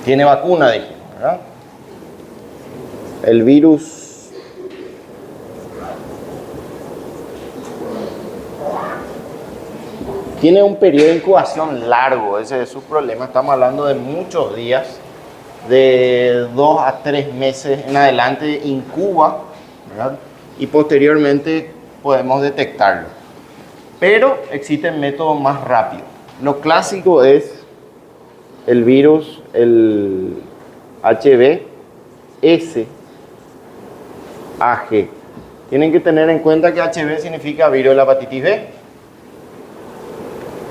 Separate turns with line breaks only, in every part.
Tiene vacuna, dije, ¿verdad? El virus tiene un periodo de incubación largo, ese es su problema. Estamos hablando de muchos días, de 2 a 3 meses en adelante incuba, ¿verdad? Y posteriormente podemos detectarlo. Pero existen métodos más rápidos. Lo clásico es el virus, el HBsAg. Tienen que tener en cuenta que HB significa virus de la hepatitis B.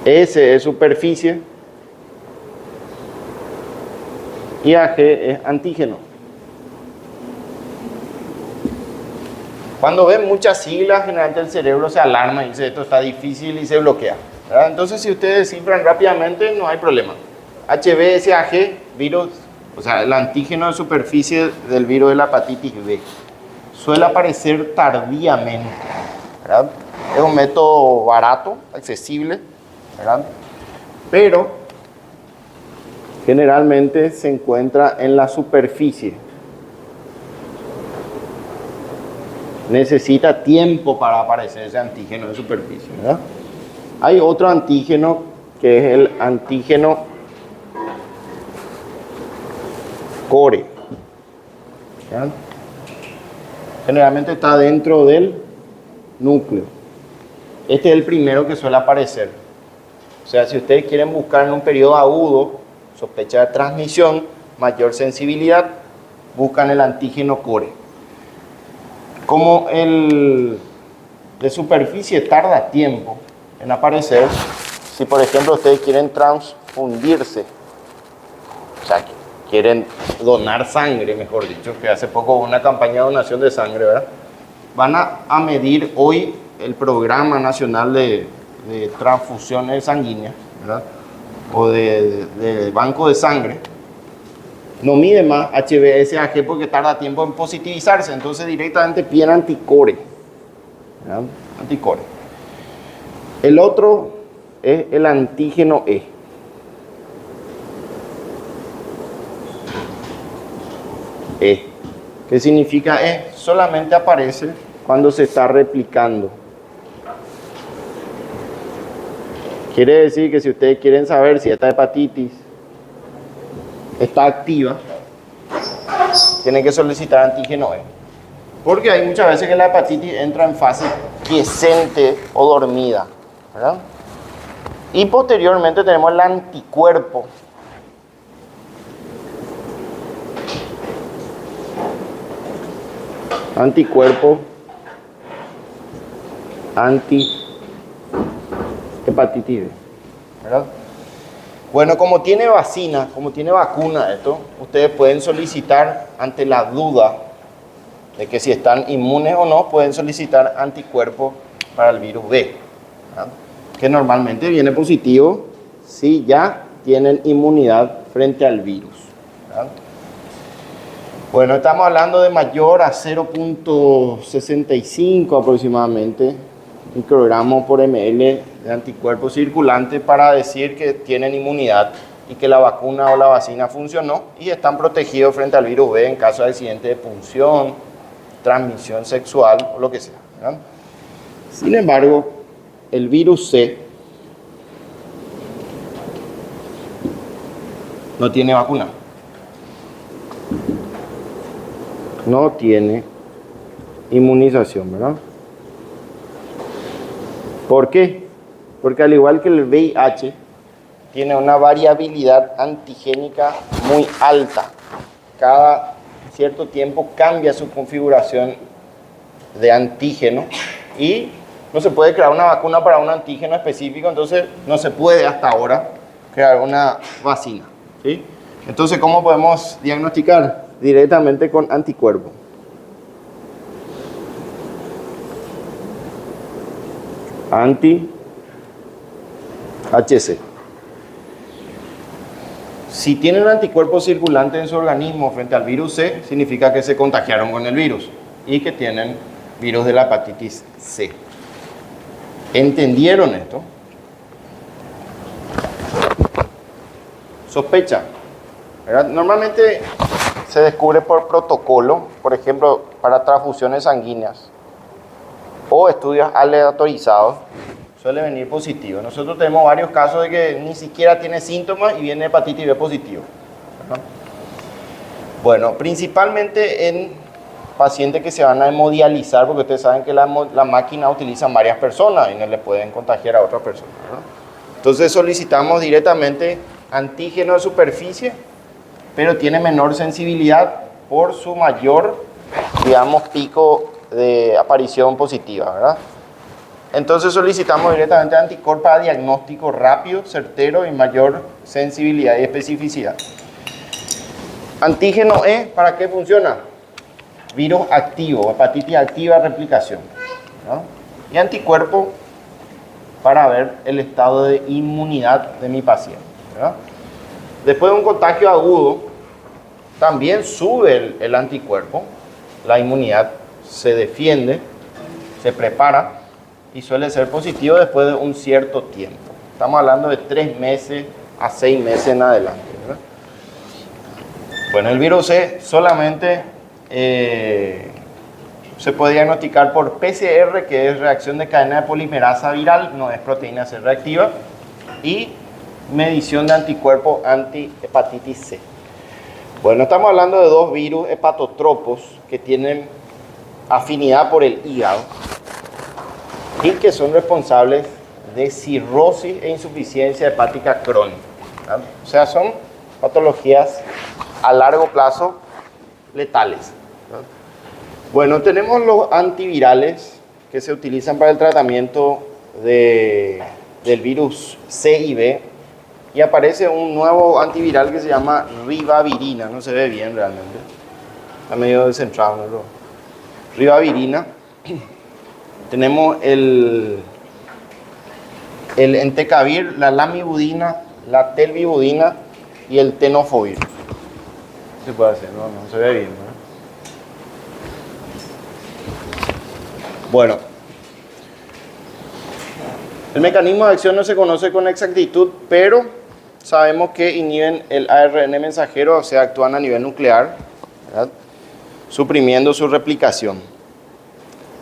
S es superficie y AG es antígeno. Cuando ven muchas siglas, generalmente el cerebro se alarma y dice esto está difícil y se bloquea, ¿verdad? Entonces si ustedes descifran rápidamente no hay problema. HBsAg, virus, o sea, el antígeno de superficie del virus de la hepatitis B. Suele aparecer tardíamente, ¿verdad? Es un método barato, accesible, ¿verdad? Pero generalmente se encuentra en la superficie. Necesita tiempo para aparecer ese antígeno de superficie, ¿verdad? Hay otro antígeno que es el antígeno core, ¿verdad? Generalmente está dentro del núcleo. Este es el primero que suele aparecer. O sea, si ustedes quieren buscar en un periodo agudo, sospecha de transmisión, mayor sensibilidad, buscan el antígeno core. Como el de superficie tarda tiempo en aparecer, si por ejemplo ustedes quieren transfundirse, o sea, quieren donar sangre, mejor dicho, que hace poco hubo una campaña de donación de sangre, ¿verdad? Van a medir hoy el Programa Nacional de Transfusiones Sanguíneas, ¿verdad? O de banco de sangre. No mide más HBsAg porque tarda tiempo en positivizarse, entonces directamente piden anticore, ¿verdad? Anticore. El otro es el antígeno E. ¿Qué significa E? Solamente aparece cuando se está replicando. Quiere decir que si ustedes quieren saber si esta hepatitis está activa, tienen que solicitar antígeno E. Porque hay muchas veces que la hepatitis entra en fase quiescente o dormida, ¿verdad? Y posteriormente tenemos el anticuerpo. Anticuerpo anti-hepatitis B, ¿verdad? Bueno, como tiene vacuna esto, ustedes pueden solicitar ante la duda de que si están inmunes o no, pueden solicitar anticuerpos para el virus B, ¿verdad? Que normalmente viene positivo si ya tienen inmunidad frente al virus, ¿verdad? Bueno, estamos hablando de mayor a 0.65 aproximadamente microgramos por ml de anticuerpos circulantes para decir que tienen inmunidad y que la vacuna o la vacuna funcionó y están protegidos frente al virus B en caso de accidente de punción, transmisión sexual o lo que sea, ¿verdad? Sin embargo, el virus C no tiene vacuna. No tiene inmunización, ¿verdad? ¿Por qué? Porque al igual que el VIH, tiene una variabilidad antigénica muy alta. Cada cierto tiempo cambia su configuración de antígeno y no se puede crear una vacuna para un antígeno específico, entonces no se puede hasta ahora crear una vacuna, ¿sí? Entonces, ¿cómo podemos diagnosticar? Directamente con anticuerpo. Anti-HC. Si tienen anticuerpos circulantes en su organismo frente al virus C, significa que se contagiaron con el virus y que tienen virus de la hepatitis C. ¿Entendieron esto? ¿Sospecha? ¿verdad? Normalmente se descubre por protocolo, por ejemplo, para transfusiones sanguíneas o estudios aleatorizados, suele venir positivo. Nosotros tenemos varios casos de que ni siquiera tiene síntomas y viene hepatitis B positivo, ¿verdad? Bueno, principalmente en pacientes que se van a hemodializar, porque ustedes saben que la máquina utiliza varias personas y no le pueden contagiar a otras personas, ¿verdad? Entonces solicitamos directamente antígeno de superficie, pero tiene menor sensibilidad por su mayor, digamos, pico de aparición positiva, ¿verdad? Entonces solicitamos directamente anticuerpos para diagnóstico rápido, certero y mayor sensibilidad y especificidad. Antígeno E, ¿para qué funciona? Virus activo, hepatitis activa, replicación, ¿no? Y anticuerpo para ver el estado de inmunidad de mi paciente, ¿verdad? Después de un contagio agudo, también sube el anticuerpo, la inmunidad se defiende, se prepara y suele ser positivo después de un cierto tiempo. Estamos hablando de 3 meses a 6 meses en adelante, ¿verdad? Bueno, el virus C solamente se puede diagnosticar por PCR, que es reacción de cadena de polimerasa viral, no es proteína C reactiva, y medición de anticuerpos anti-hepatitis C. Bueno, estamos hablando de 2 virus hepatotropos que tienen afinidad por el hígado y que son responsables de cirrosis e insuficiencia hepática crónica, ¿verdad? O sea, son patologías a largo plazo letales, ¿verdad? Bueno, tenemos los antivirales que se utilizan para el tratamiento del virus C y B, y aparece un nuevo antiviral que se llama ribavirina. No se ve bien realmente, está medio descentrado, ¿no? Ribavirina. Tenemos el entecavir, la lamivudina, la telvibudina y el tenofovir. Se puede hacer, no se ve bien, ¿no? Bueno, el mecanismo de acción no se conoce con exactitud, pero sabemos que inhiben el ARN mensajero, o sea, actúan a nivel nuclear, ¿verdad? Suprimiendo su replicación.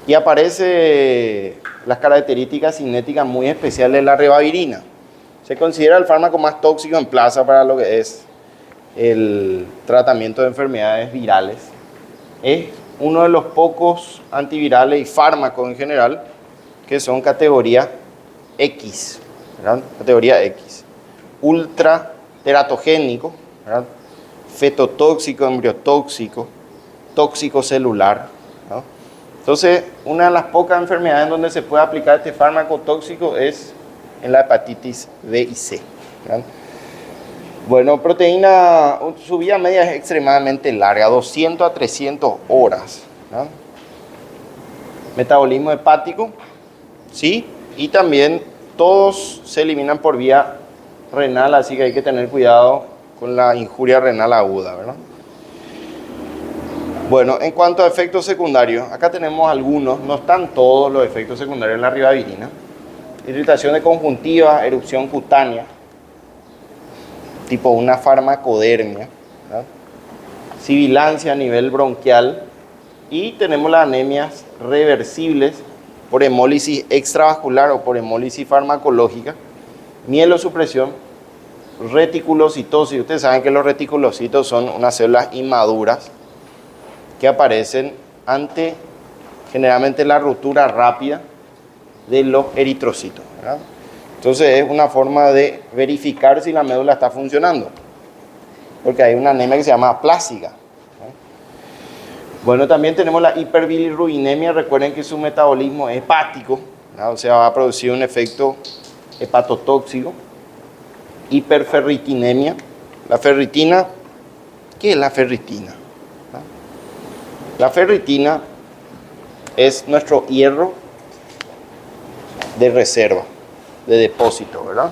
Y aparece las características cinéticas muy especiales de la ribavirina. Se considera el fármaco más tóxico en plaza para lo que es el tratamiento de enfermedades virales. Es uno de los pocos antivirales y fármacos en general que son categoría X, ¿verdad? Categoría X. Ultra teratogénico, ¿verdad? Fetotóxico, embriotóxico, tóxico celular, ¿no? Entonces, una de las pocas enfermedades en donde se puede aplicar este fármaco tóxico es en la hepatitis B y C, ¿verdad? Bueno, proteína, su vida media es extremadamente larga, 200 a 300 horas, ¿verdad? Metabolismo hepático, ¿sí? Y también todos se eliminan por vía renal, así que hay que tener cuidado con la injuria renal aguda, ¿verdad? Bueno, en cuanto a efectos secundarios, acá tenemos algunos, no están todos los efectos secundarios en la ribavirina. Irritación de conjuntiva, erupción cutánea, tipo una farmacodermia, ¿verdad? Sibilancia a nivel bronquial, y tenemos las anemias reversibles por hemólisis extravascular o por hemólisis farmacológica, mielosupresión, reticulocitosis. Ustedes saben que los reticulocitos son unas células inmaduras que aparecen ante generalmente la ruptura rápida de los eritrocitos, ¿verdad? Entonces es una forma de verificar si la médula está funcionando, porque hay una anemia que se llama aplásica, ¿no? Bueno, también tenemos la hiperbilirrubinemia. Recuerden que su metabolismo es hepático, ¿no? O sea, va a producir un efecto hepatotóxico. Hiperferritinemia. La ferritina, ¿qué es la ferritina? La ferritina es nuestro hierro de reserva, de depósito, ¿verdad?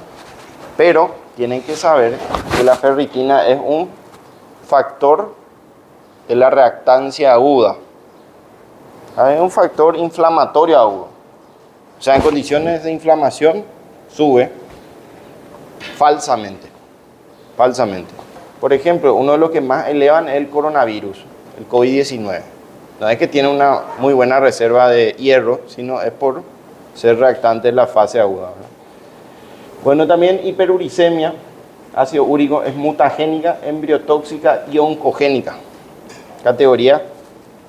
Pero tienen que saber que la ferritina es un factor de la reactancia aguda. Es un factor inflamatorio agudo. O sea, en condiciones de inflamación sube falsamente. Por Por ejemplo, uno de los que más elevan es el coronavirus, el COVID-19. No es que tiene una muy buena reserva de hierro, sino es por ser reactante en la fase aguda, ¿verdad? Bueno, también hiperuricemia, ácido úrico, es mutagénica, embriotóxica y oncogénica. Categoría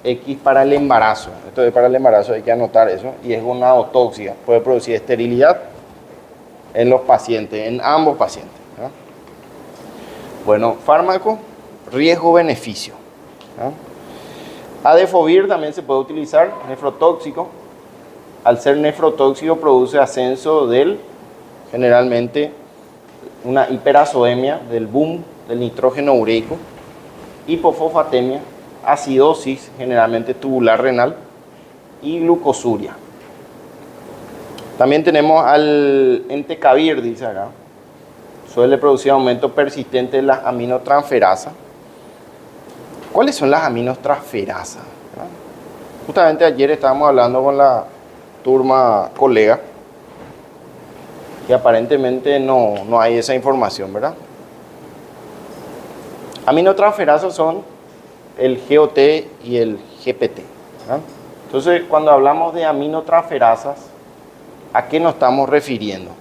X para el embarazo. Esto es para el embarazo, hay que anotar eso. Y es gonadotóxica, puede producir esterilidad en los pacientes, en ambos pacientes, ¿no? Bueno, fármaco, riesgo-beneficio, ¿no? Adefovir también se puede utilizar, nefrotóxico. Al ser nefrotóxico produce ascenso del, generalmente, una hiperazoemia, del boom del nitrógeno ureico, hipofosfatemia, acidosis, generalmente tubular renal, y glucosuria. También tenemos al entecavir, dice acá. Suele producir aumento persistente de las aminotransferasas. ¿Cuáles son las aminotransferasas? Justamente ayer estábamos hablando con la turma colega y aparentemente no hay esa información, ¿verdad? Aminotransferasas son el GOT y el GPT, ¿verdad? Entonces, cuando hablamos de aminotransferasas, ¿a qué nos estamos refiriendo?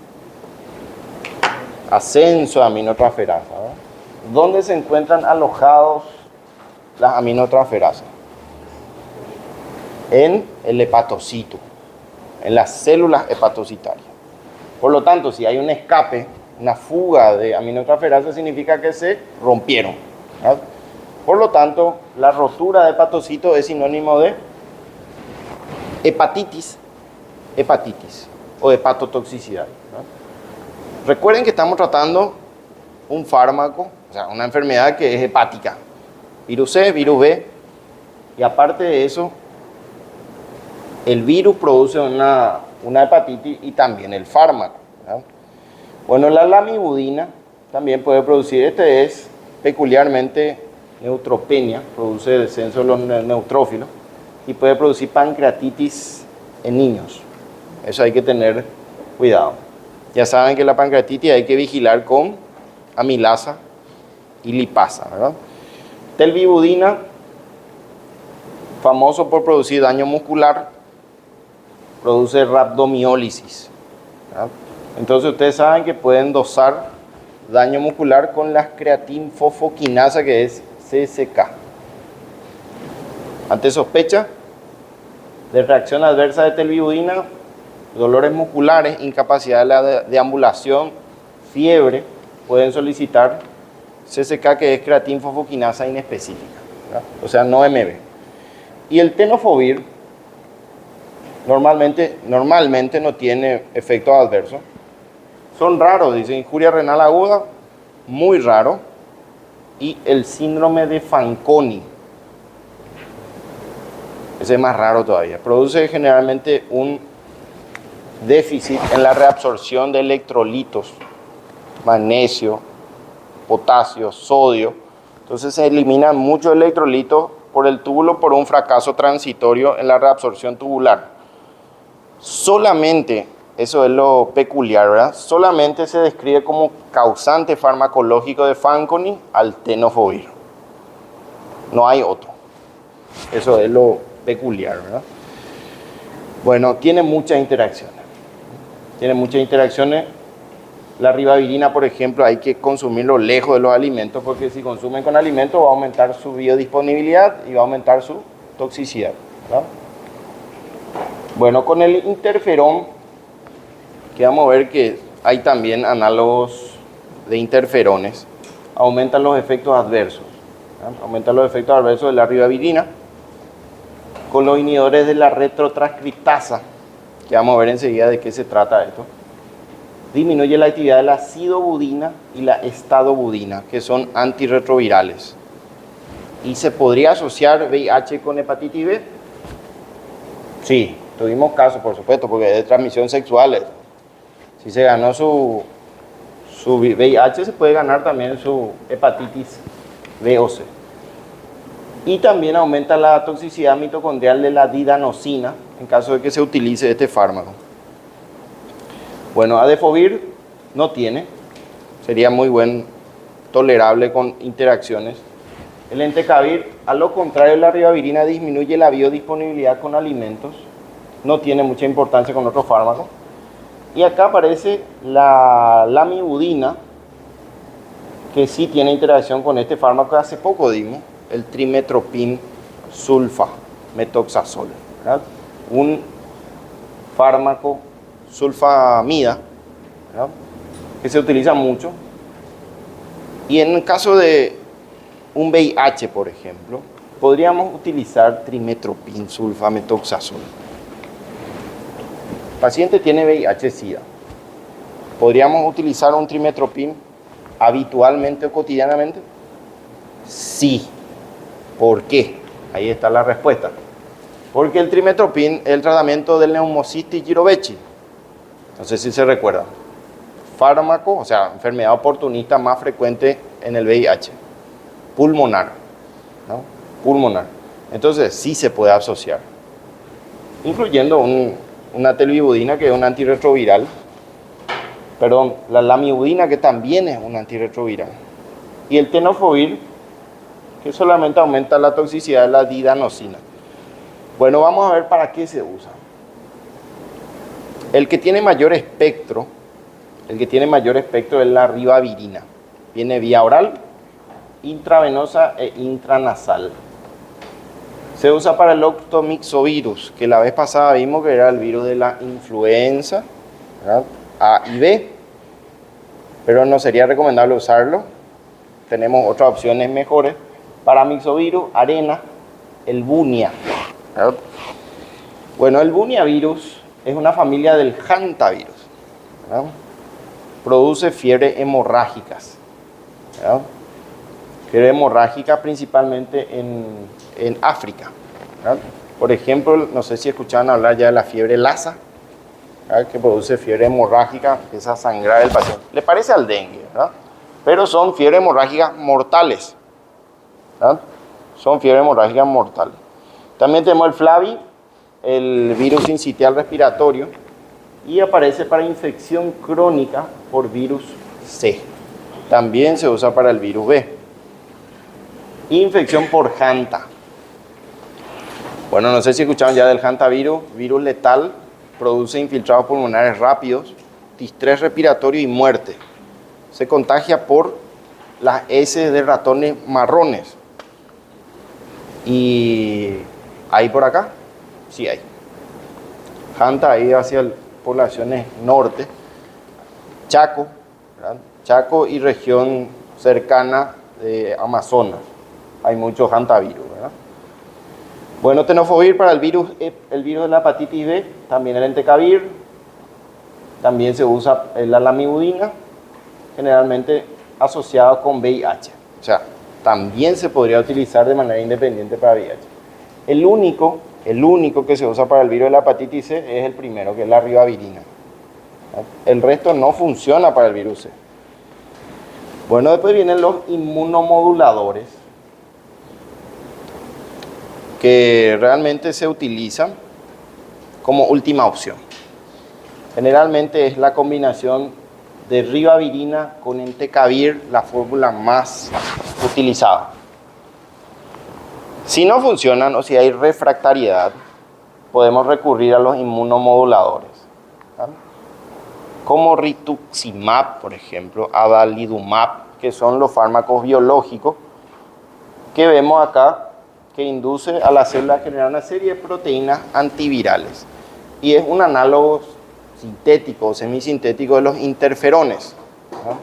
Ascenso de aminotransferasas, ¿verdad? ¿Dónde se encuentran alojados las aminotransferasas? En el hepatocito, en las células hepatocitarias. Por lo tanto, si hay un escape, una fuga de aminotransferasas, significa que se rompieron, ¿verdad? Por lo tanto, la rotura de hepatocito es sinónimo de hepatitis o hepatotoxicidad, ¿verdad? Recuerden que estamos tratando un fármaco, o sea, una enfermedad que es hepática. Virus C, virus B, y aparte de eso, el virus produce una hepatitis y también el fármaco, ¿verdad? Bueno, la lamivudina también puede producir, este es peculiarmente neutropenia, produce descenso de los neutrófilos y puede producir pancreatitis en niños. Eso hay que tener cuidado. Ya saben que la pancreatitis hay que vigilar con amilasa y lipasa, ¿verdad? Telvibudina, famoso por producir daño muscular, produce rhabdomiólisis, ¿verdad? Entonces ustedes saben que pueden dosar daño muscular con la creatinfosfoquinasa, que es CSK. Ante sospecha de reacción adversa de telvibudina, dolores musculares, incapacidad de deambulación, fiebre, pueden solicitar CSK, que es creatinfosfoquinasa inespecífica, ¿verdad? O sea, no MB. Y el tenofovir normalmente no tiene efectos adversos. Son raros, dice, injuria renal aguda, muy raro. Y el síndrome de Fanconi, ese es más raro todavía. Produce generalmente un déficit en la reabsorción de electrolitos, magnesio, potasio, sodio. Entonces se eliminan muchos electrolitos por el túbulo por un fracaso transitorio en la reabsorción tubular. Solamente, eso es lo peculiar, ¿verdad? Solamente se describe como causante farmacológico de Fanconi al tenofovir. No hay otro. Eso es lo peculiar, ¿verdad? Bueno, tiene muchas interacciones. La ribavirina, por ejemplo, hay que consumirlo lejos de los alimentos, porque si consumen con alimentos va a aumentar su biodisponibilidad y va a aumentar su toxicidad, ¿verdad? Bueno, con el interferón, que vamos a ver que hay también análogos de interferones, aumentan los efectos adversos, ¿verdad? Aumentan los efectos adversos de la ribavirina. Con los inhibidores de la retrotranscriptasa, que vamos a ver enseguida de qué se trata esto, disminuye la actividad de la sidobudina y la estadobudina, que son antirretrovirales. ¿Y se podría asociar VIH con hepatitis B? Sí, tuvimos casos, por supuesto, porque es de transmisión sexual. Si se ganó su VIH, se puede ganar también su hepatitis B o C. Y también aumenta la toxicidad mitocondrial de la didanosina en caso de que se utilice este fármaco. Bueno, adefovir no tiene, sería muy buen tolerable con interacciones. El entecavir, a lo contrario de la ribavirina, disminuye la biodisponibilidad con alimentos, no tiene mucha importancia con otros fármacos. Y acá aparece la lamivudina, que sí tiene interacción con este fármaco que hace poco dimos, el trimetropin sulfa metoxazol, ¿verdad? Un fármaco sulfamida, ¿verdad?, que se utiliza mucho. Y en el caso de un VIH, por ejemplo, podríamos utilizar trimetropin sulfametoxazol. El paciente tiene VIH-Sida. ¿Podríamos utilizar un trimetropin habitualmente o cotidianamente? Sí. ¿Por qué? Ahí está la respuesta. Porque el trimetropin es el tratamiento del neumocistis girovechi. No sé si se recuerdan. Fármaco, o sea, enfermedad oportunista más frecuente en el VIH. Pulmonar, ¿no? Pulmonar. Entonces, sí se puede asociar. Incluyendo una telvibudina, que es un antirretroviral. Perdón, la lamivudina, que también es un antirretroviral. Y el tenofovir, que solamente aumenta la toxicidad de la didanosina. Bueno, vamos a ver para qué se usa. El que tiene mayor espectro es la ribavirina. Viene vía oral, intravenosa e intranasal. Se usa para el octomyxovirus, que la vez pasada vimos que era el virus de la influenza, ¿verdad?, A y B, pero no sería recomendable usarlo. Tenemos otras opciones mejores. Para mixovirus, arena, el bunia, ¿verdad? Bueno, el buniavirus es una familia del hantavirus, ¿verdad? Produce fiebre hemorrágicas, ¿verdad? Fiebre hemorrágica principalmente en África, ¿verdad? Por ejemplo, no sé si escuchaban hablar ya de la fiebre Lassa, ¿verdad?, que produce fiebre hemorrágica, que es a sangrar el paciente. Le parece al dengue, ¿verdad? Pero son fiebres hemorrágicas mortales, ¿verdad? Son fiebres hemorrágicas mortales. También tenemos el Flavi, el virus sincitial respiratorio, y aparece para infección crónica por virus C. También se usa para el virus B. Infección por Hanta. Bueno, no sé si escucharon ya del hantavirus, virus letal, produce infiltrados pulmonares rápidos, distrés respiratorio y muerte. Se contagia por las heces de ratones marrones. ¿Y hay por acá? Sí hay. Hanta ahí hacia poblaciones norte, Chaco, ¿verdad?, Chaco y región cercana de Amazonas. Hay muchos hantavirus, ¿verdad? Bueno, tenofovir para el virus de la hepatitis B, también el entecavir, también se usa la lamivudina, generalmente asociado con VIH. O sea, también se podría utilizar de manera independiente para VIH. El único que se usa para el virus de la hepatitis C es el primero, que es la ribavirina. El resto no funciona para el virus C. Bueno, después vienen los inmunomoduladores, que realmente se utilizan como última opción. Generalmente es la combinación de ribavirina con entecavir la fórmula más utilizada. Si no funcionan o si hay refractariedad, podemos recurrir a los inmunomoduladores, ¿verdad?, como rituximab, por ejemplo, adalimumab, que son los fármacos biológicos que vemos acá, que induce a la célula a generar una serie de proteínas antivirales. Y es un análogo sintético o semisintético de los interferones, ¿verdad?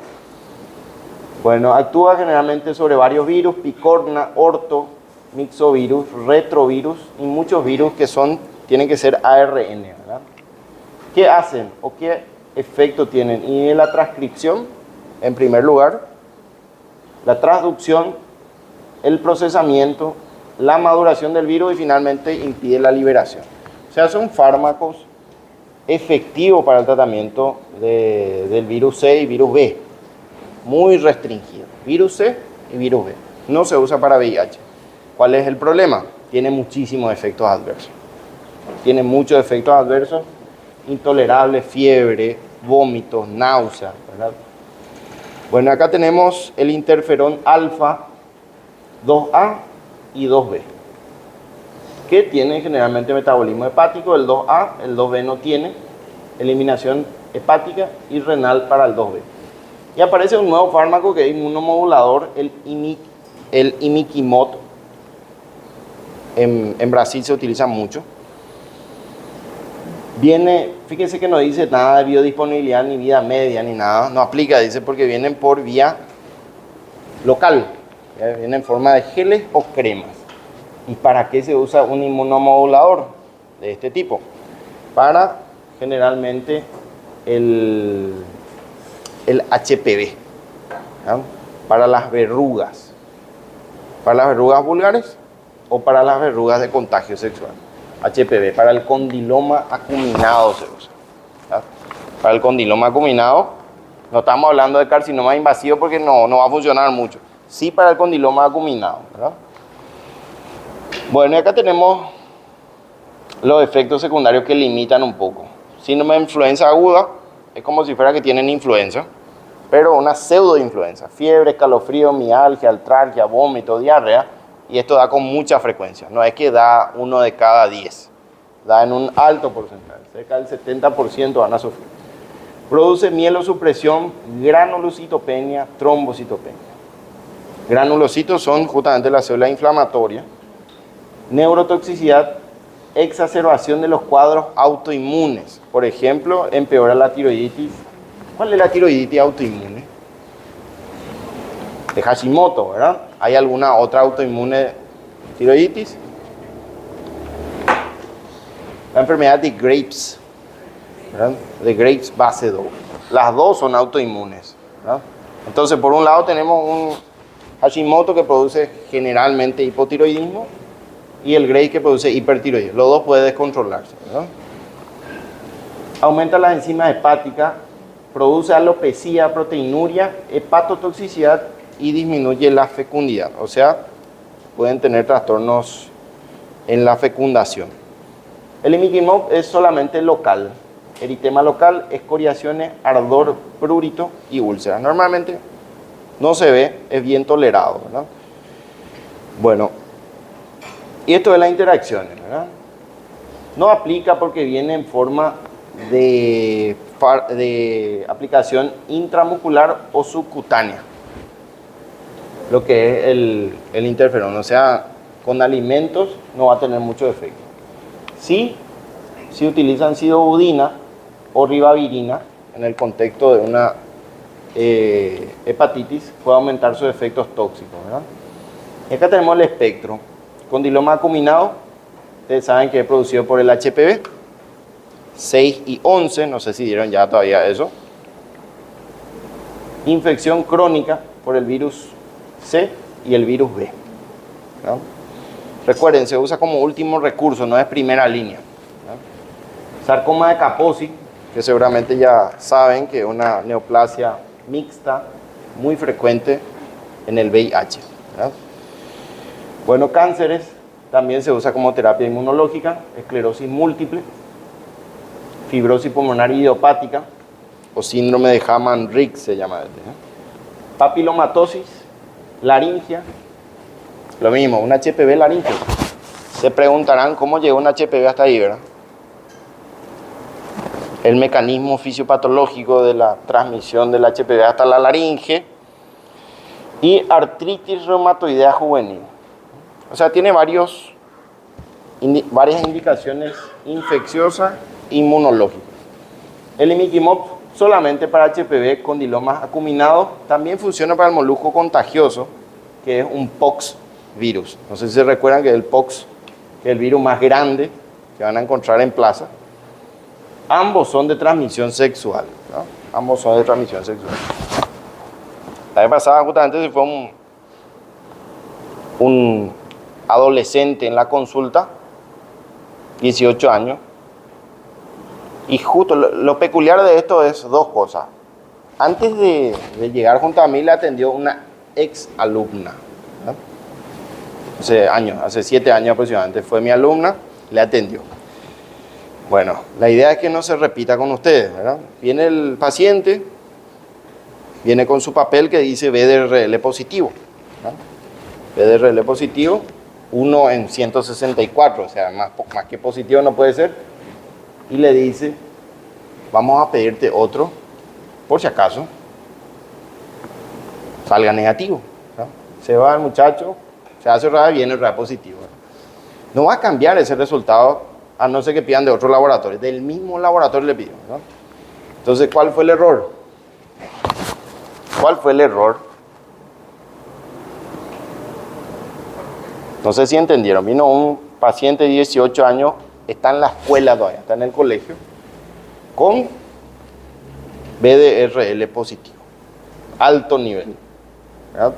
Bueno, actúa generalmente sobre varios virus, picorna, orto, mixovirus, retrovirus y muchos virus que tienen que ser ARN, ¿verdad? ¿Qué hacen o qué efecto tienen? Y en la transcripción, en primer lugar, la transducción, el procesamiento, la maduración del virus y finalmente impide la liberación. O sea, son fármacos efectivos para el tratamiento del virus C y virus B, muy restringido. Virus C y virus B. No se usa para VIH. ¿Cuál es el problema? Tiene muchísimos efectos adversos. Tiene muchos efectos adversos, intolerables, fiebre, vómitos, náuseas, ¿verdad? Bueno, acá tenemos el interferón alfa 2A y 2B, que tienen generalmente metabolismo hepático. El 2A, el 2B no tiene, eliminación hepática y renal para el 2B. Y aparece un nuevo fármaco que es inmunomodulador, el imiquimod. En Brasil se utiliza mucho. Viene, fíjense que no dice nada de biodisponibilidad, ni vida media, ni nada. No aplica, dice, porque vienen por vía local. Vienen en forma de geles o cremas. ¿Y para qué se usa un inmunomodulador de este tipo? Para generalmente el HPV, ¿no? Para las verrugas vulgares o para las verrugas de contagio sexual. HPV, para el condiloma acuminado se usa, ¿no? Para el condiloma acuminado, no estamos hablando de carcinoma invasivo porque no va a funcionar mucho. Sí para el condiloma acuminado, ¿verdad? Bueno, y acá tenemos los efectos secundarios que limitan un poco. Síndrome de influenza aguda, es como si fuera que tienen influenza, pero una pseudoinfluenza. Fiebre, escalofrío, mialgia, artralgia, vómito, diarrea, y esto da con mucha frecuencia. No es que da 1 de cada 10, da en un alto porcentaje, cerca del 70% van a sufrir. Produce mielosupresión, granulocitopenia, trombocitopenia. Granulocitos son justamente las células inflamatorias. Neurotoxicidad, exacerbación de los cuadros autoinmunes. Por ejemplo, empeora la tiroiditis. ¿Cuál es la tiroiditis autoinmune? De Hashimoto, ¿verdad? ¿Hay alguna otra autoinmune tiroiditis? La enfermedad de Graves, ¿verdad? De Graves Basedow. Las dos son autoinmunes, ¿verdad? Entonces, por un lado tenemos un Hashimoto que produce generalmente hipotiroidismo y el Graves que produce hipertiroidismo. Los dos pueden descontrolarse, ¿verdad? Aumenta las enzimas hepáticas, produce alopecia, proteinuria, hepatotoxicidad y disminuye la fecundidad. O sea, pueden tener trastornos en la fecundación. El imiquimod es solamente local. Eritema local, escoriaciones, ardor, prurito y úlceras. Normalmente no se ve, es bien tolerado, ¿verdad? Bueno, y esto de las interacciones, ¿verdad? No aplica porque viene en forma de aplicación intramuscular o subcutánea, lo que es el interferón. O sea, con alimentos no va a tener mucho efecto. Sí, si utilizan sidobudina o ribavirina en el contexto de una hepatitis, puede aumentar sus efectos tóxicos, ¿verdad? Y acá tenemos el espectro. Condiloma acuminado, ustedes saben que es producido por el HPV 6 y 11, no sé si dieron ya todavía eso. Infección crónica por el virus C y el virus B, ¿no? Recuerden, se usa como último recurso, no es primera línea, ¿no? Sarcoma de Kaposi, que seguramente ya saben que es una neoplasia mixta muy frecuente en el VIH, ¿no? Bueno, cánceres también se usa como terapia inmunológica, esclerosis múltiple, fibrosis pulmonar idiopática o síndrome de Hamann-Ridge se llama este, ¿no? Papilomatosis, laringia, lo mismo, un HPV laringio. Se preguntarán cómo llegó un HPV hasta ahí, ¿verdad? El mecanismo fisiopatológico de la transmisión del HPV hasta la laringe y artritis reumatoidea juvenil. O sea, tiene varias indicaciones infecciosas e inmunológicas. El imiquimod solamente para HPV condilomas acuminados, también funciona para el molusco contagioso, que es un pox virus. No sé si se recuerdan que el pox es el virus más grande que van a encontrar en plaza. Ambos son de transmisión sexual, ¿no? Ambos son de transmisión sexual. La vez pasada justamente se fue un adolescente en la consulta, 18 años, y justo lo peculiar de esto es dos cosas. Antes de llegar junto a mí le atendió una ex alumna, ¿no? Hace 7 años aproximadamente fue mi alumna, le atendió. Bueno, la idea es que no se repita con ustedes, ¿verdad? Viene el paciente, Viene con su papel que dice VDRL positivo, ¿no? VDRL positivo, 1 en 164, o sea, más que positivo no puede ser. Y le dice, vamos a pedirte otro, por si acaso salga negativo, ¿no? Se va el muchacho, se hace RAE, viene el RAE positivo. No va a cambiar ese resultado, a no ser que pidan de otro laboratorio. Del mismo laboratorio le pido, ¿no? Entonces, ¿cuál fue el error? ¿Cuál fue el error? No sé si entendieron. Vino un paciente de 18 años, está en la escuela todavía, está en el colegio, con VDRL positivo, alto nivel, ¿verdad?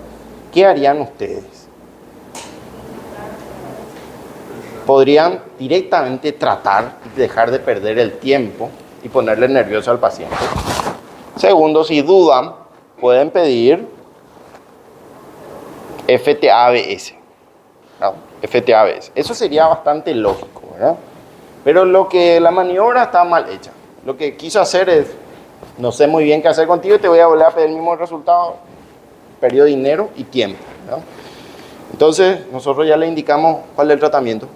¿Qué harían ustedes? Podrían directamente tratar de dejar de perder el tiempo y ponerle nervioso al paciente. Segundo, si dudan, pueden pedir FTABS. ¿No? FTABS. Eso sería bastante lógico, ¿verdad? Pero la maniobra está mal hecha. Lo que quiso hacer es, no sé muy bien qué hacer contigo, te voy a volver a pedir el mismo resultado, perdió dinero y tiempo, ¿no? Entonces, nosotros ya le indicamos cuál es el tratamiento.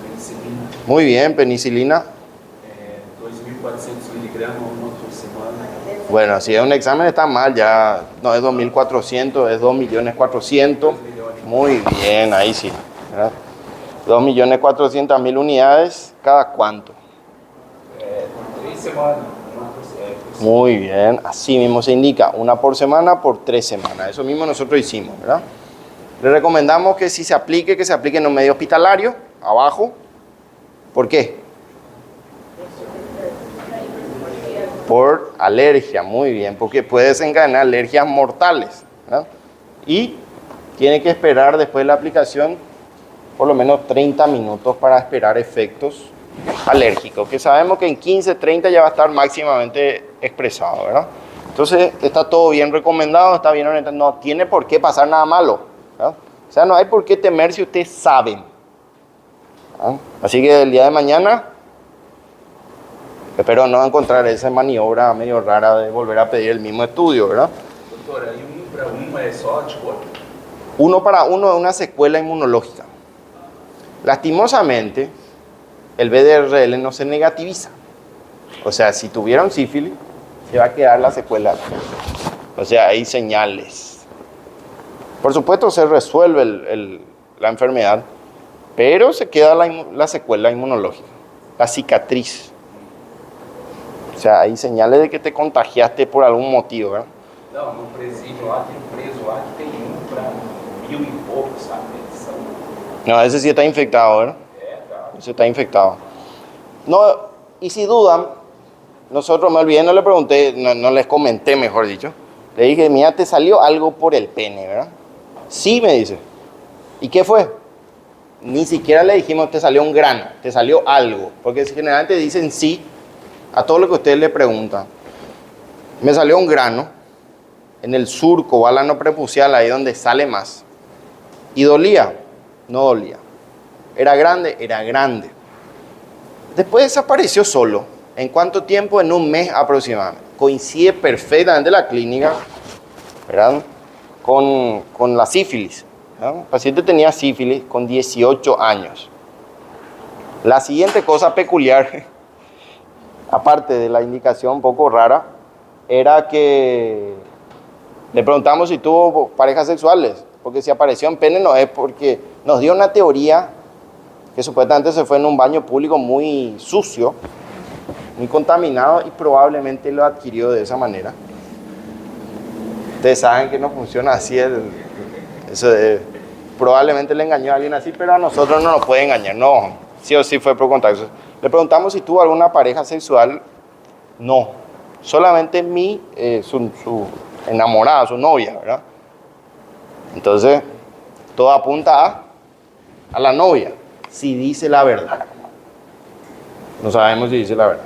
Penicilina.
Muy bien, penicilina.
2.400 miligramos una por semana.
Bueno, si es un examen está mal, ya no es 2.400, es 2.400.000. Muy bien, ahí sí, ¿verdad? 2.400.000 unidades, ¿cada cuánto?
3 semanas.
Muy bien, así mismo se indica, una por semana por 3 semanas. Eso mismo nosotros hicimos, ¿verdad? Le recomendamos que si se aplique, que se aplique en un medio hospitalario, abajo. ¿Por qué? Por alergia, muy bien, porque puede desencadenar alergias mortales, ¿verdad? Y tiene que esperar después de la aplicación por lo menos 30 minutos para esperar efectos alérgicos, que sabemos que en 15, 30 ya va a estar máximamente expresado, ¿verdad? Entonces, está todo bien recomendado, está bien orientado, no tiene por qué pasar nada malo, ¿verdad? O sea, no hay por qué temer si ustedes saben, ¿verdad? Así que el día de mañana, espero no encontrar esa maniobra medio rara de volver a pedir el mismo estudio, ¿verdad?
Doutora, e 1 para 1 é só anticorpo?
1 para 1 es una secuela inmunológica. Lastimosamente, el VDRL no se negativiza. O sea, si tuvieron sífilis, se va a quedar la secuela. O sea, hay señales. Por supuesto, se resuelve la enfermedad, pero se queda la secuela inmunológica, la cicatriz. O sea, hay señales de que te contagiaste por algún motivo, ¿verdad?
Não, no presídio lá tem um preso lá que tem 1 para 1.000 e pouco, sabe?
No, ese sí está infectado, ¿verdad? Ese está infectado. No, y si dudan, nosotros, me olvidé, no le pregunté, no les comenté, mejor dicho. Le dije, mira, te salió algo por el pene, ¿verdad? Sí, me dice. ¿Y qué fue? Ni siquiera le dijimos, te salió un grano, te salió algo. Porque generalmente dicen sí a todo lo que ustedes le preguntan. Me salió un grano en el surco o álano prepucial, ahí donde sale más. ¿Y dolía? No dolía. ¿Era grande? Era grande. Después desapareció solo. ¿En cuánto tiempo? En un mes aproximadamente. Coincide perfectamente la clínica, ¿verdad? Con la sífilis, ¿verdad? El paciente tenía sífilis con 18 años. La siguiente cosa peculiar, aparte de la indicación un poco rara, era que le preguntamos si tuvo parejas sexuales, porque si apareció en pene no es porque nos dio una teoría que supuestamente se fue en un baño público muy sucio, muy contaminado y probablemente lo adquirió de esa manera. Ustedes saben que no funciona así, probablemente le engañó a alguien así, pero a nosotros no nos puede engañar, no, sí o sí fue por contacto. Le preguntamos si tuvo alguna pareja sexual, no, solamente su enamorada, su novia, ¿verdad? Entonces, todo apunta a la novia, si dice la verdad. No sabemos si dice la verdad.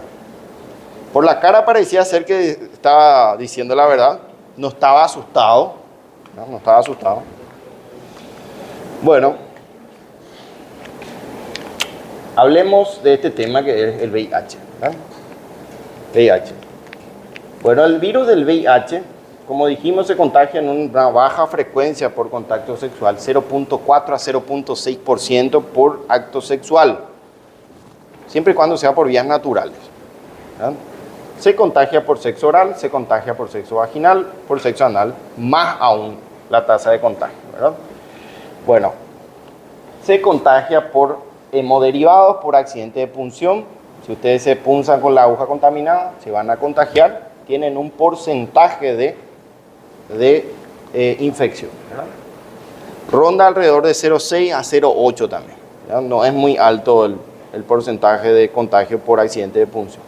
Por la cara parecía ser que estaba diciendo la verdad, no estaba asustado, no estaba asustado. Bueno, hablemos de este tema que es el VIH, ¿verdad? VIH. Bueno, el virus del VIH, como dijimos, se contagia en una baja frecuencia por contacto sexual, 0.4 a 0.6% por acto sexual, siempre y cuando sea por vías naturales. ¿Verdad? Se contagia por sexo oral, se contagia por sexo vaginal, por sexo anal, más aún la tasa de contagio, ¿verdad? Bueno, se contagia por hemoderivados, por accidente de punción. Si ustedes se punzan con la aguja contaminada, se van a contagiar, tienen un porcentaje de infección, ¿verdad? Ronda alrededor de 0,6 a 0,8 también, ¿verdad? No es muy alto el porcentaje de contagio por accidente de punción.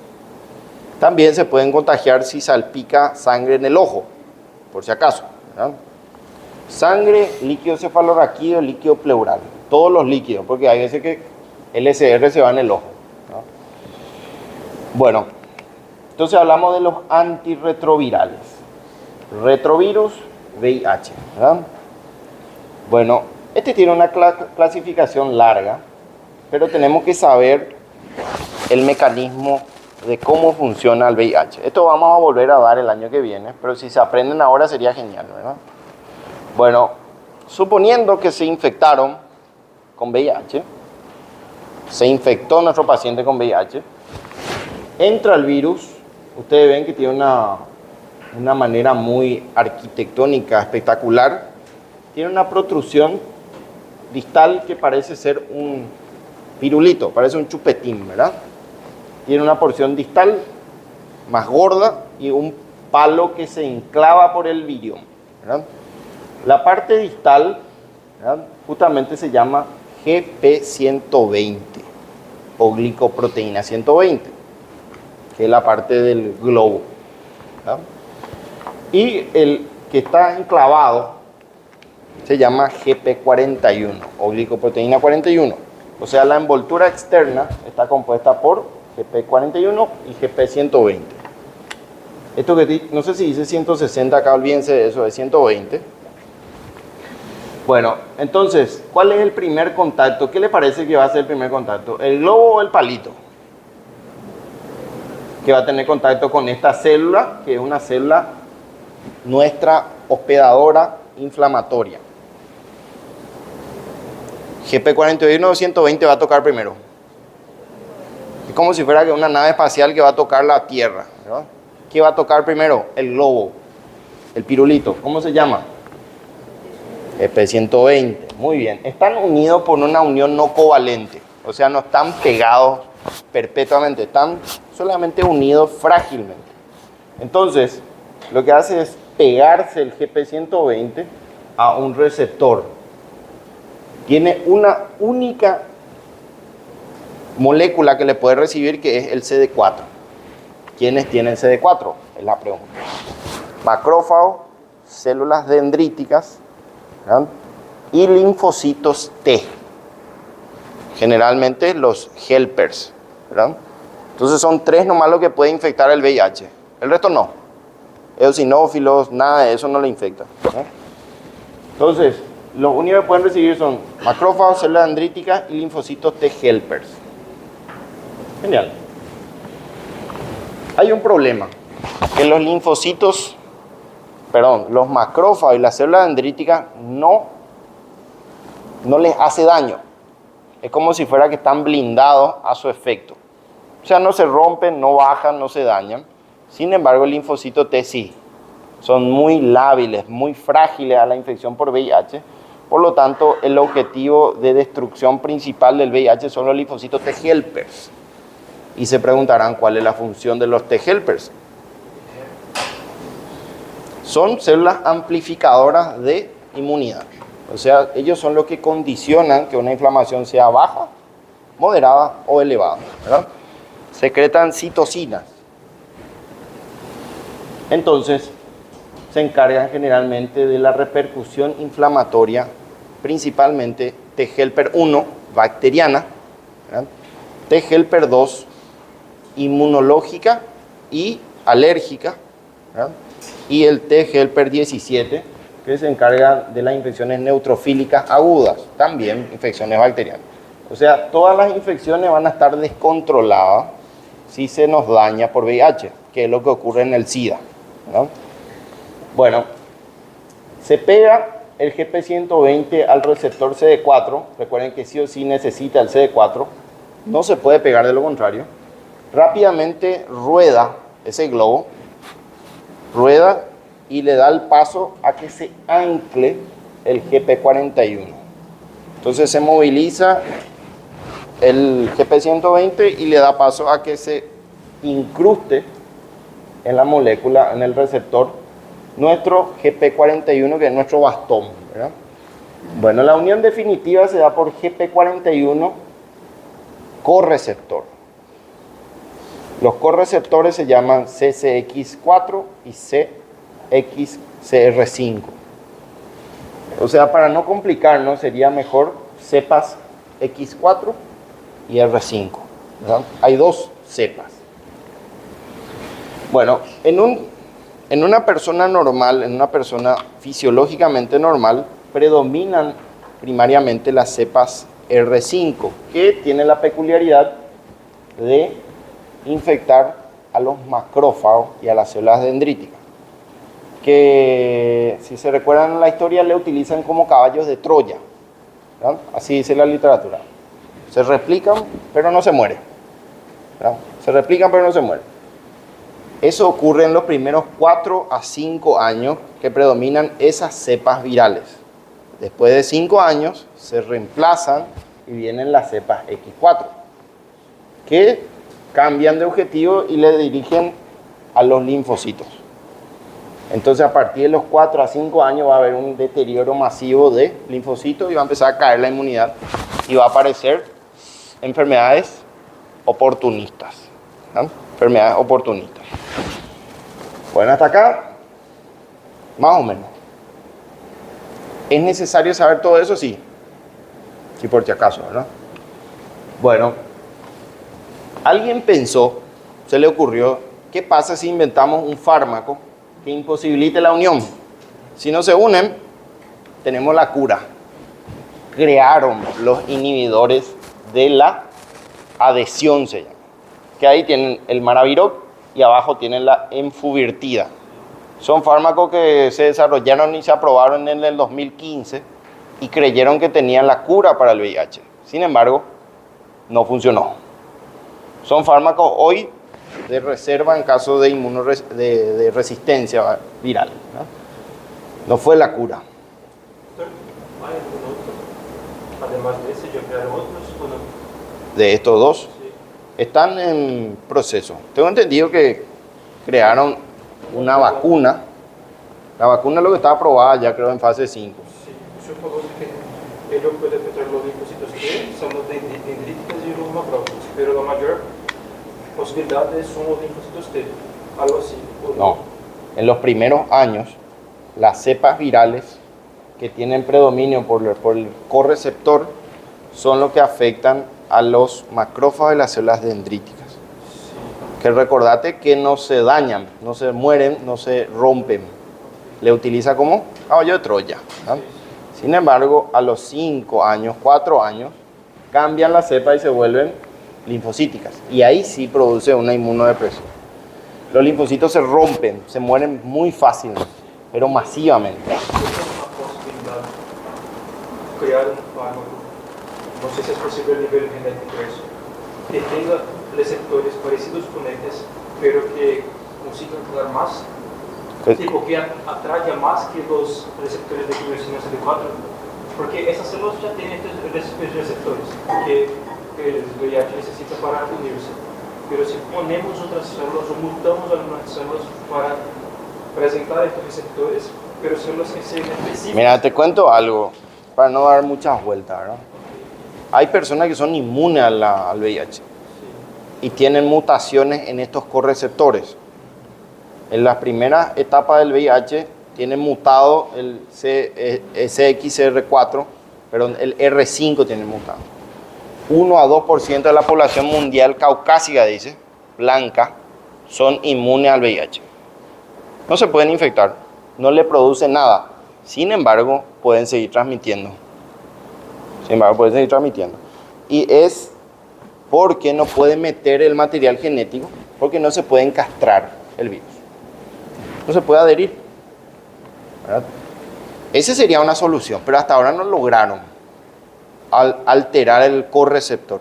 También se pueden contagiar si salpica sangre en el ojo, por si acaso, ¿verdad? Sangre, líquido cefalorraquídeo, líquido pleural, todos los líquidos, porque hay veces que el SR se va en el ojo, ¿no? Bueno, entonces hablamos de los antirretrovirales. Retrovirus, VIH, ¿verdad? Bueno, este tiene una clasificación larga, pero tenemos que saber el mecanismo de cómo funciona el VIH. Esto vamos a volver a dar el año que viene, pero si se aprenden ahora sería genial, ¿verdad? Bueno, suponiendo que se infectaron con VIH, se infectó nuestro paciente con VIH, entra el virus, ustedes ven que tiene una manera muy arquitectónica, espectacular, tiene una protrusión distal que parece ser un pirulito, parece un chupetín, ¿verdad? Tiene una porción distal más gorda y un palo que se enclava por el virión, ¿verdad? La parte distal, ¿verdad?, justamente se llama GP120 o glicoproteína 120, que es la parte del globo, ¿verdad? Y el que está enclavado se llama GP41 o glicoproteína 41. O sea, la envoltura externa está compuesta por GP41 y GP120. Esto que no sé si dice 160 acá, olvídense de eso, es 120. Bueno, entonces, ¿cuál es el primer contacto? ¿Qué le parece que va a ser el primer contacto? ¿El globo o el palito? Que va a tener contacto con esta célula, que es una célula nuestra hospedadora inflamatoria. GP41 o 120 va a tocar primero. Es como si fuera una nave espacial que va a tocar la Tierra, ¿verdad? ¿Qué va a tocar primero? El globo, el pirulito. ¿Cómo se llama? GP120. Muy bien. Están unidos por una unión no covalente. O sea, no están pegados perpetuamente. Están solamente unidos frágilmente. Entonces, lo que hace es pegarse el GP120 a un receptor. Tiene una única molécula que le puede recibir, que es el CD4. ¿Quiénes tienen CD4? Es la pregunta. Macrófagos, células dendríticas, ¿verdad?, y linfocitos T. Generalmente los helpers, ¿verdad? Entonces son tres nomás los que pueden infectar el VIH. El resto no. Eosinófilos, nada de eso no le infecta, ¿verdad? Entonces, lo único que pueden recibir son macrófagos, células dendríticas y linfocitos T helpers. Genial. Hay un problema, que los linfocitos, los macrófagos y las células dendríticas no les hace daño. Es como si fuera que están blindados a su efecto. O sea, no se rompen, no bajan, no se dañan. Sin embargo, el linfocito T sí. Son muy lábiles, muy frágiles a la infección por VIH. Por lo tanto, el objetivo de destrucción principal del VIH son los linfocitos T helpers. Y se preguntarán cuál es la función de los T helpers. Son células amplificadoras de inmunidad. O sea, ellos son los que condicionan que una inflamación sea baja, moderada o elevada, ¿verdad? Secretan citocinas. Entonces, se encargan generalmente de la repercusión inflamatoria, principalmente T helper 1, bacteriana, ¿verdad?, T helper 2, inmunológica y alérgica, ¿verdad?, y el T helper 17, que se encarga de las infecciones neutrofílicas agudas, también infecciones bacterianas. O sea, todas las infecciones van a estar descontroladas si se nos daña por VIH. que es lo que ocurre en el SIDA, ¿no? Bueno, se pega el GP120 al receptor CD4. Recuerden que sí o sí necesita el CD4. No se puede pegar de lo contrario. Rápidamente rueda ese globo. Rueda y le da el paso a que se ancle el GP41. Entonces se moviliza el GP120 y le da paso a que se incruste en la molécula, en el receptor, nuestro GP41, que es nuestro bastón, ¿verdad? Bueno, la unión definitiva se da por GP41 correceptor. Los correceptores se llaman CCX4 y CXCR5. O sea, para no complicarnos, sería mejor cepas X4 y R5, ¿verdad? Hay dos cepas. Bueno, en una persona normal, en una persona fisiológicamente normal, predominan primariamente las cepas R5, que tienen la peculiaridad de infectar a los macrófagos y a las células dendríticas, que si se recuerdan la historia le utilizan como caballos de Troya, ¿verdad? Así dice la literatura. Se replican pero no se mueren, ¿verdad? Se replican pero no se mueren. Eso ocurre en los primeros 4 a 5 años que predominan esas cepas virales. Después de 5 años se reemplazan y vienen las cepas X4, que cambian de objetivo y le dirigen a los linfocitos. Entonces, a partir de los 4 a 5 años va a haber un deterioro masivo de linfocitos y va a empezar a caer la inmunidad y va a aparecer enfermedades oportunistas, ¿no? Enfermedades oportunistas. Bueno, hasta acá, más o menos. ¿Es necesario saber todo eso? Sí. Sí, por si acaso, ¿verdad? Bueno, alguien pensó, se le ocurrió, ¿qué pasa si inventamos un fármaco que imposibilite la unión? Si no se unen, tenemos la cura. Crearon los inhibidores de la adhesión, se llama. Que ahí tienen el Maraviroc y abajo tienen la enfuvirtida. Son fármacos que se desarrollaron y se aprobaron en el 2015 y creyeron que tenían la cura para el VIH. Sin embargo, no funcionó. Son fármacos hoy de reserva en caso de de resistencia viral, ¿no? No fue la cura.
¿Hay algún otro? Además de ese, ¿ya crearon otros o no?
De estos dos,
Sí.
están en proceso. Tengo entendido que crearon una vacuna. La vacuna es lo que está aprobada ya creo en fase 5.
Sí, yo puedo decir que ellos pueden afectar los linfocitos que son los dendríticos y los macrófagos, pero la mayor posibilidad son los linfocitos T, algo así.
No, en los primeros años, las cepas virales que tienen predominio por el correceptor son los que afectan a los macrófagos y las células dendríticas. Que recordate que no se dañan, no se mueren, no se rompen. Le utiliza como caballo de Troya, ¿no? Sin embargo, a los 5 años, 4 años, cambian la cepa y se vuelven linfocíticas. Y ahí sí produce una inmunodepresión. Los linfocitos se rompen, se mueren muy fácilmente, pero masivamente.
Yo tengo una posibilidad de crear un fármaco, no sé si es posible a nivel genético eso, que tenga receptores parecidos con estos, pero que consigan crear más, tipo que atraiga más que los receptores de quimiosina CD4, porque esas células ya tienen estos receptores que el VIH necesita para unirse. Pero si ponemos otras células o mutamos algunas células para presentar estos receptores, pero células que sean específicas.
Mira, te cuento algo, para no dar muchas vueltas, ¿verdad? Hay personas que son inmunes al VIH y tienen mutaciones en estos correceptores. En las primeras etapas del VIH tienen mutado el CXCR4, pero el R5 tiene mutado. 1 a 2% de la población mundial caucásica, dice, blanca, son inmunes al VIH. No se pueden infectar, no le produce nada. Sin embargo, pueden seguir transmitiendo. Y es porque no pueden meter el material genético, porque no se pueden castrar. el virus. No se puede adherir, ¿verdad? Esa sería una solución, pero hasta ahora no lograron alterar el correceptor.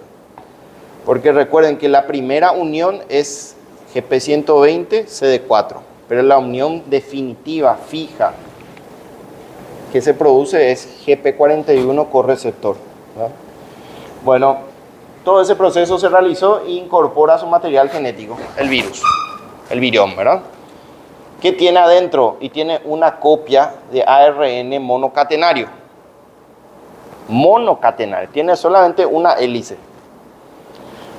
Porque recuerden que la primera unión es GP120 CD4, pero la unión definitiva, fija, que se produce es GP41 correceptor, ¿verdad? Bueno, todo ese proceso se realizó e incorpora su material genético, el virus, el virión, ¿verdad? ¿Qué tiene adentro? Y tiene una copia de ARN monocatenario. Monocatenario, tiene solamente una hélice.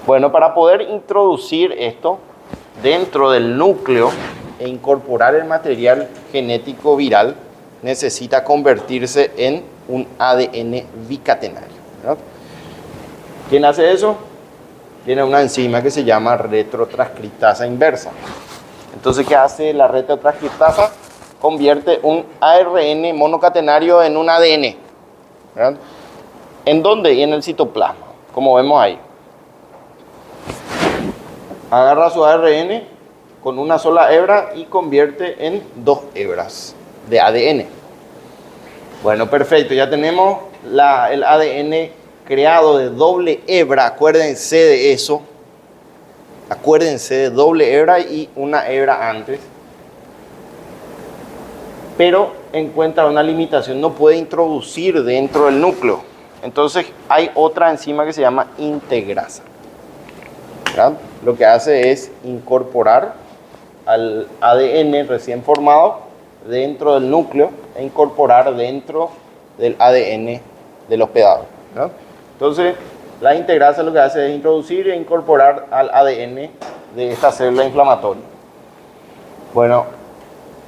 Bueno, para poder introducir esto dentro del núcleo e incorporar el material genético viral, necesita convertirse en un ADN bicatenario, ¿verdad? ¿Quién hace eso? Tiene una enzima que se llama retrotranscriptasa inversa. Entonces, ¿qué hace la retrotranscriptasa? Convierte un ARN monocatenario en un ADN, ¿verdad? ¿En dónde? Y en el citoplasma, como vemos ahí. Agarra su ARN con una sola hebra y convierte en 2 hebras de ADN. Bueno, perfecto, ya tenemos el ADN creado de doble hebra, acuérdense de eso. Acuérdense de doble hebra y una hebra antes. Pero encuentra una limitación, no puede introducir dentro del núcleo. Entonces hay otra enzima que se llama integrasa, ¿verdad? Lo que hace es incorporar al ADN recién formado dentro del núcleo e incorporar dentro del ADN del hospedador, ¿verdad? Entonces, la integrasa lo que hace es introducir e incorporar al ADN de esta célula inflamatoria. Bueno,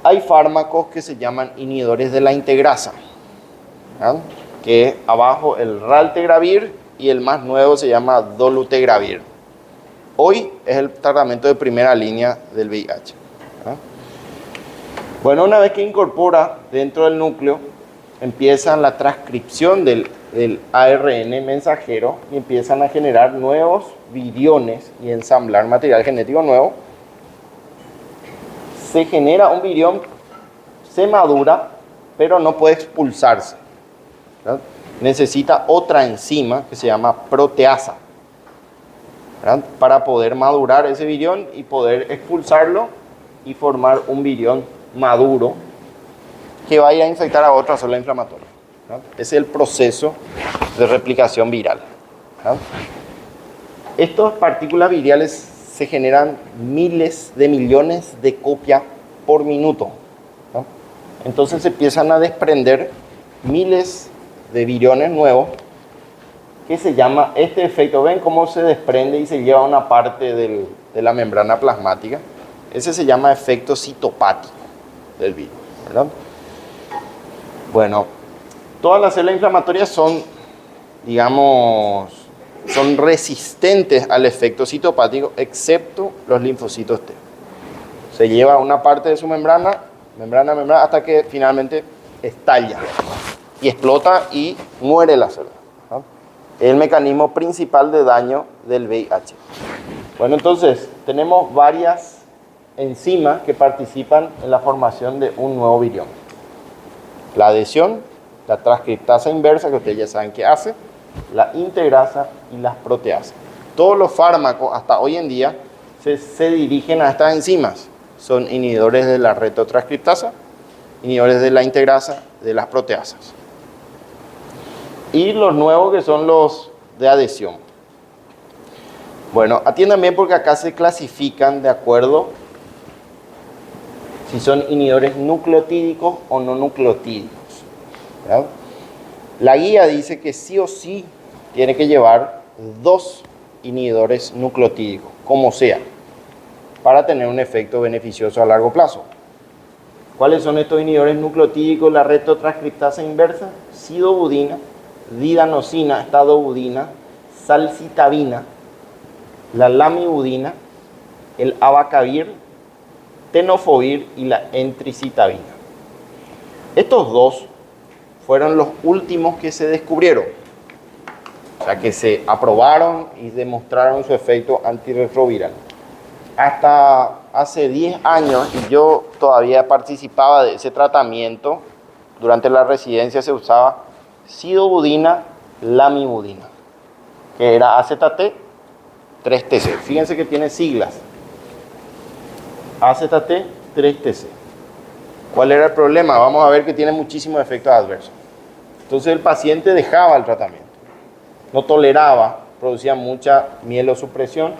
hay fármacos que se llaman inhibidores de la integrasa, ¿verdad? Que es abajo el raltegravir y el más nuevo se llama dolutegravir. Hoy es el tratamiento de primera línea del VIH, ¿verdad? Bueno, una vez que incorpora dentro del núcleo, empieza la transcripción del ARN mensajero y empiezan a generar nuevos viriones y ensamblar material genético nuevo. Se genera un virión, se madura, pero no puede expulsarse, ¿verdad? Necesita otra enzima que se llama proteasa, ¿verdad? Para poder madurar ese virión y poder expulsarlo y formar un virión maduro que vaya a infectar a otra célula inflamatoria, ¿verdad? Es el proceso de replicación viral, ¿verdad? Estas partículas virales se generan miles de millones de copias por minuto, ¿verdad? Entonces se empiezan a desprender miles de viriones nuevos que se llama este efecto. ¿Ven cómo se desprende y se lleva a una parte de la membrana plasmática? Ese se llama efecto citopático del virus, ¿verdad? Bueno, todas las células inflamatorias son, digamos, son resistentes al efecto citopático, excepto los linfocitos T. Se lleva una parte de su membrana, hasta que finalmente estalla y explota y muere la célula, ¿no? Es el mecanismo principal de daño del VIH. Bueno, entonces, tenemos varias enzimas que participan en la formación de un nuevo virión. La adhesión, la transcriptasa inversa, que ustedes ya saben qué hace, la integrasa y las proteasas. Todos los fármacos hasta hoy en día se dirigen a estas enzimas. Son inhibidores de la retrotranscriptasa, inhibidores de la integrasa, de las proteasas. Y los nuevos que son los de adhesión. Bueno, atiendan bien porque acá se clasifican de acuerdo si son inhibidores nucleotídicos o no nucleotídicos, ¿verdad? La guía dice que sí o sí tiene que llevar 2 inhibidores nucleotídicos, como sea, para tener un efecto beneficioso a largo plazo. ¿Cuáles son estos inhibidores nucleotídicos? La retrotranscriptasa inversa, sidobudina, didanosina, estadobudina, salcitabina, la lamivudina, el abacavir, tenofovir y la entricitabina. Estos 2 fueron los últimos que se descubrieron, o sea que se aprobaron y demostraron su efecto antirretroviral. hasta hace 10 años, y yo todavía participaba de ese tratamiento, durante la residencia se usaba sidobudina, lamivudina, que era AZT 3TC. Fíjense que tiene siglas. AZT 3TC. ¿Cuál era el problema? Vamos a ver que tiene muchísimos efectos adversos. Entonces el paciente dejaba el tratamiento. No toleraba, producía mucha mielosupresión,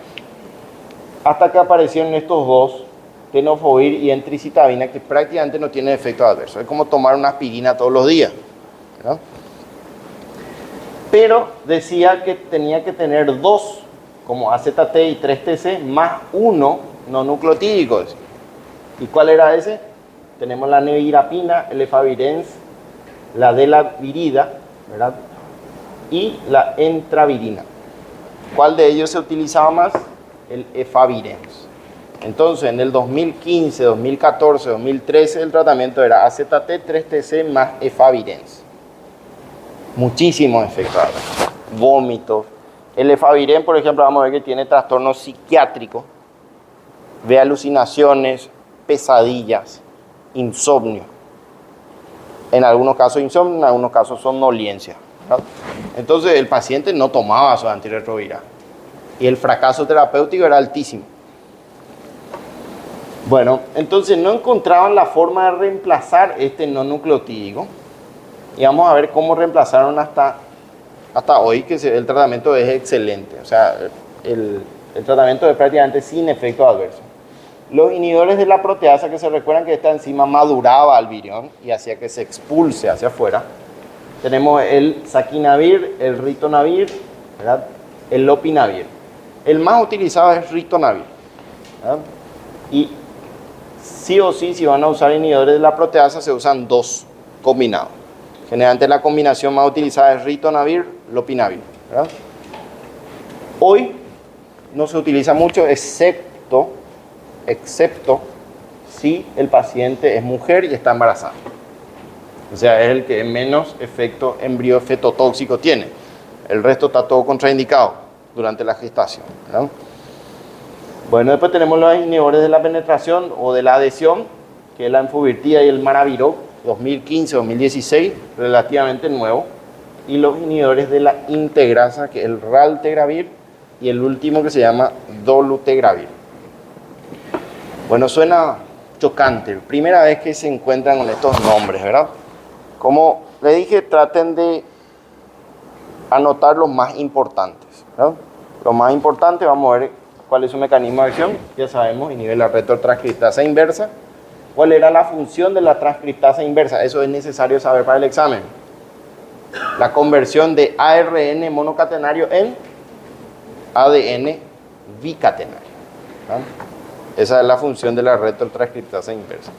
hasta que aparecieron estos dos, tenofovir y entricitabina, que prácticamente no tienen efectos adversos. Es como tomar una aspirina todos los días, ¿no? Pero decía que tenía que tener dos, como AZT y 3TC, más uno no nucleotídico. ¿Y cuál era ese? Tenemos la nevirapina, el efavirenz, la delavirida, ¿verdad? Y la entravirina. ¿Cuál de ellos se utilizaba más? El efavirenz. Entonces, en el 2015, 2014, 2013, el tratamiento era AZT 3TC más efavirenz. Muchísimos efectos. Vómitos. El efavirenz, por ejemplo, vamos a ver que tiene trastornos psiquiátricos, de alucinaciones, pesadillas, insomnio. En algunos casos insomnio, en algunos casos somnolencia, ¿verdad? Entonces el paciente no tomaba su antirretroviral y el fracaso terapéutico era altísimo. Bueno, entonces no encontraban la forma de reemplazar este no nucleotídico y vamos a ver cómo reemplazaron hasta hoy, que el tratamiento es excelente. O sea, el tratamiento es prácticamente sin efectos adversos. Los inhibidores de la proteasa, que se recuerdan que esta enzima maduraba al virión y hacía que se expulse hacia afuera. Tenemos el saquinavir, el ritonavir, ¿verdad? El lopinavir. El más utilizado es ritonavir, ¿verdad? Y sí o sí, si van a usar inhibidores de la proteasa, se usan dos combinados. Generalmente la combinación más utilizada es ritonavir, lopinavir, ¿verdad? Hoy no se utiliza mucho, excepto si el paciente es mujer y está embarazada. O sea, es el que menos efecto embriofetotóxico tiene. El resto está todo contraindicado durante la gestación, ¿verdad? Bueno, después tenemos los inhibidores de la penetración o de la adhesión, que es la enfuvirtida y el maraviroc, 2015-2016, relativamente nuevo. Y los inhibidores de la integrasa, que es el raltegravir, y el último que se llama dolutegravir. Bueno, suena chocante. Primera vez que se encuentran con estos nombres, ¿verdad? Como les dije, traten de anotar los más importantes, ¿verdad? Los más importantes, vamos a ver cuál es su mecanismo de acción. Ya sabemos, inhibe la retrotranscriptasa inversa. ¿Cuál era la función de la transcriptasa inversa? Eso es necesario saber para el examen. La conversión de ARN monocatenario en ADN bicatenario, ¿verdad? Esa es la función de la retrotranscriptasa inversa.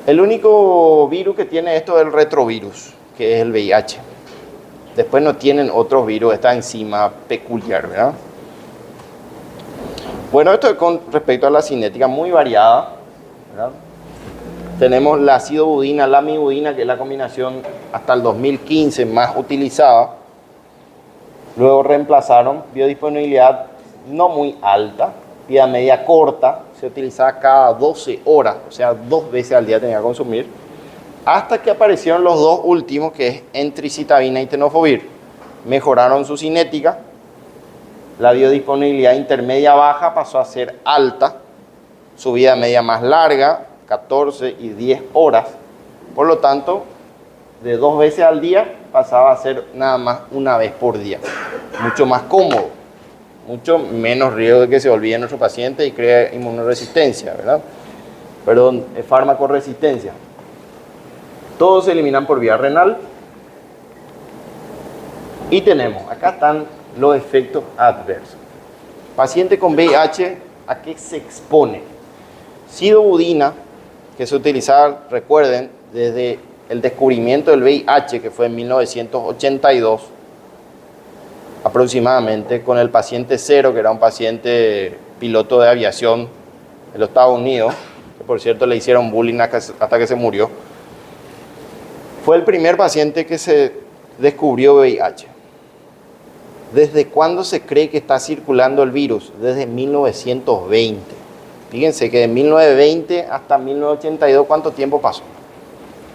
El único virus que tiene esto es el retrovirus, que es el VIH. Después no tienen otros virus, esta enzima peculiar, ¿verdad? Bueno, esto es con respecto a la cinética muy variada, ¿verdad? Tenemos la sidobudina, la lamivudina, que es la combinación hasta el 2015 más utilizada. Luego reemplazaron biodisponibilidad no muy alta, vida media corta, se utilizaba cada 12 horas, o sea, 2 veces al día tenía que consumir, hasta que aparecieron los dos últimos, que es entricitabina y tenofovir. Mejoraron su cinética, la biodisponibilidad intermedia baja pasó a ser alta, su vida media más larga, 14 y 10 horas, por lo tanto, de 2 veces al día pasaba a ser nada más una vez por día, mucho más cómodo. Mucho menos riesgo de que se olvide nuestro paciente y cree inmunoresistencia, ¿verdad? Perdón, farmacoresistencia. Todos se eliminan por vía renal. Y tenemos, acá están los efectos adversos. Paciente con VIH, ¿a qué se expone? Sidobudina, que se utilizaba, recuerden, desde el descubrimiento del VIH, que fue en 1982, aproximadamente, con el paciente cero, que era un paciente piloto de aviación de los Estados Unidos, que por cierto le hicieron bullying hasta que se murió. Fue el primer paciente que se descubrió VIH. ¿Desde cuándo se cree que está circulando el virus? Desde 1920. Fíjense que de 1920 hasta 1982, ¿cuánto tiempo pasó?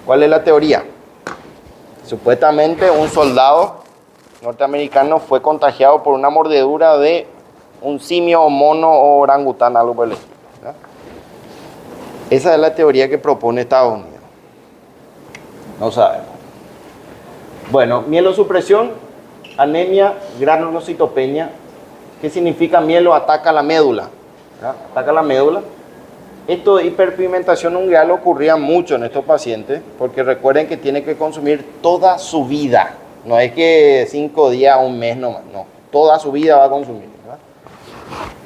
¿Cuál es la teoría? Supuestamente un soldado norteamericano fue contagiado por una mordedura de un simio o mono o orangután, algo por el estilo, ¿verdad? Esa es la teoría que propone Estados Unidos. No sabemos. Bueno, mielosupresión, anemia, granulocitopenia. ¿Qué significa mielo? Ataca la médula, ¿verdad? Ataca la médula. Esto de hiperpigmentación ungueal ocurría mucho en estos pacientes, porque recuerden que tiene que consumir toda su vida. No es que 5 días, un mes nomás, no. Toda su vida va a consumir, ¿verdad?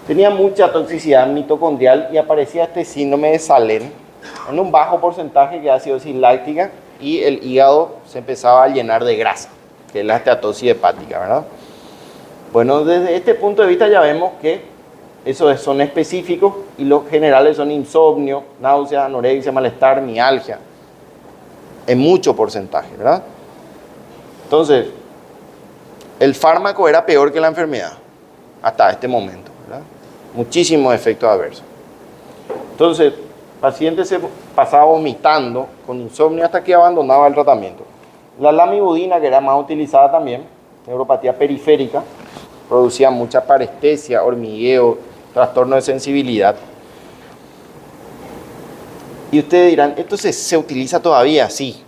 Tenía mucha toxicidad mitocondrial y aparecía este síndrome de Salem en un bajo porcentaje de acidosis láctica y el hígado se empezaba a llenar de grasa, que es la esteatosis hepática, ¿verdad? Bueno, desde este punto de vista ya vemos que esos son específicos y los generales son insomnio, náusea, anorexia, malestar, mialgia, en mucho porcentaje, ¿verdad? Entonces, el fármaco era peor que la enfermedad hasta este momento, ¿verdad? Muchísimos efectos adversos. Entonces, el paciente se pasaba vomitando con insomnio hasta que abandonaba el tratamiento. La lamivudina, que era más utilizada también, neuropatía periférica, producía mucha parestesia, hormigueo, trastorno de sensibilidad. Y ustedes dirán, ¿esto se utiliza todavía? Sí.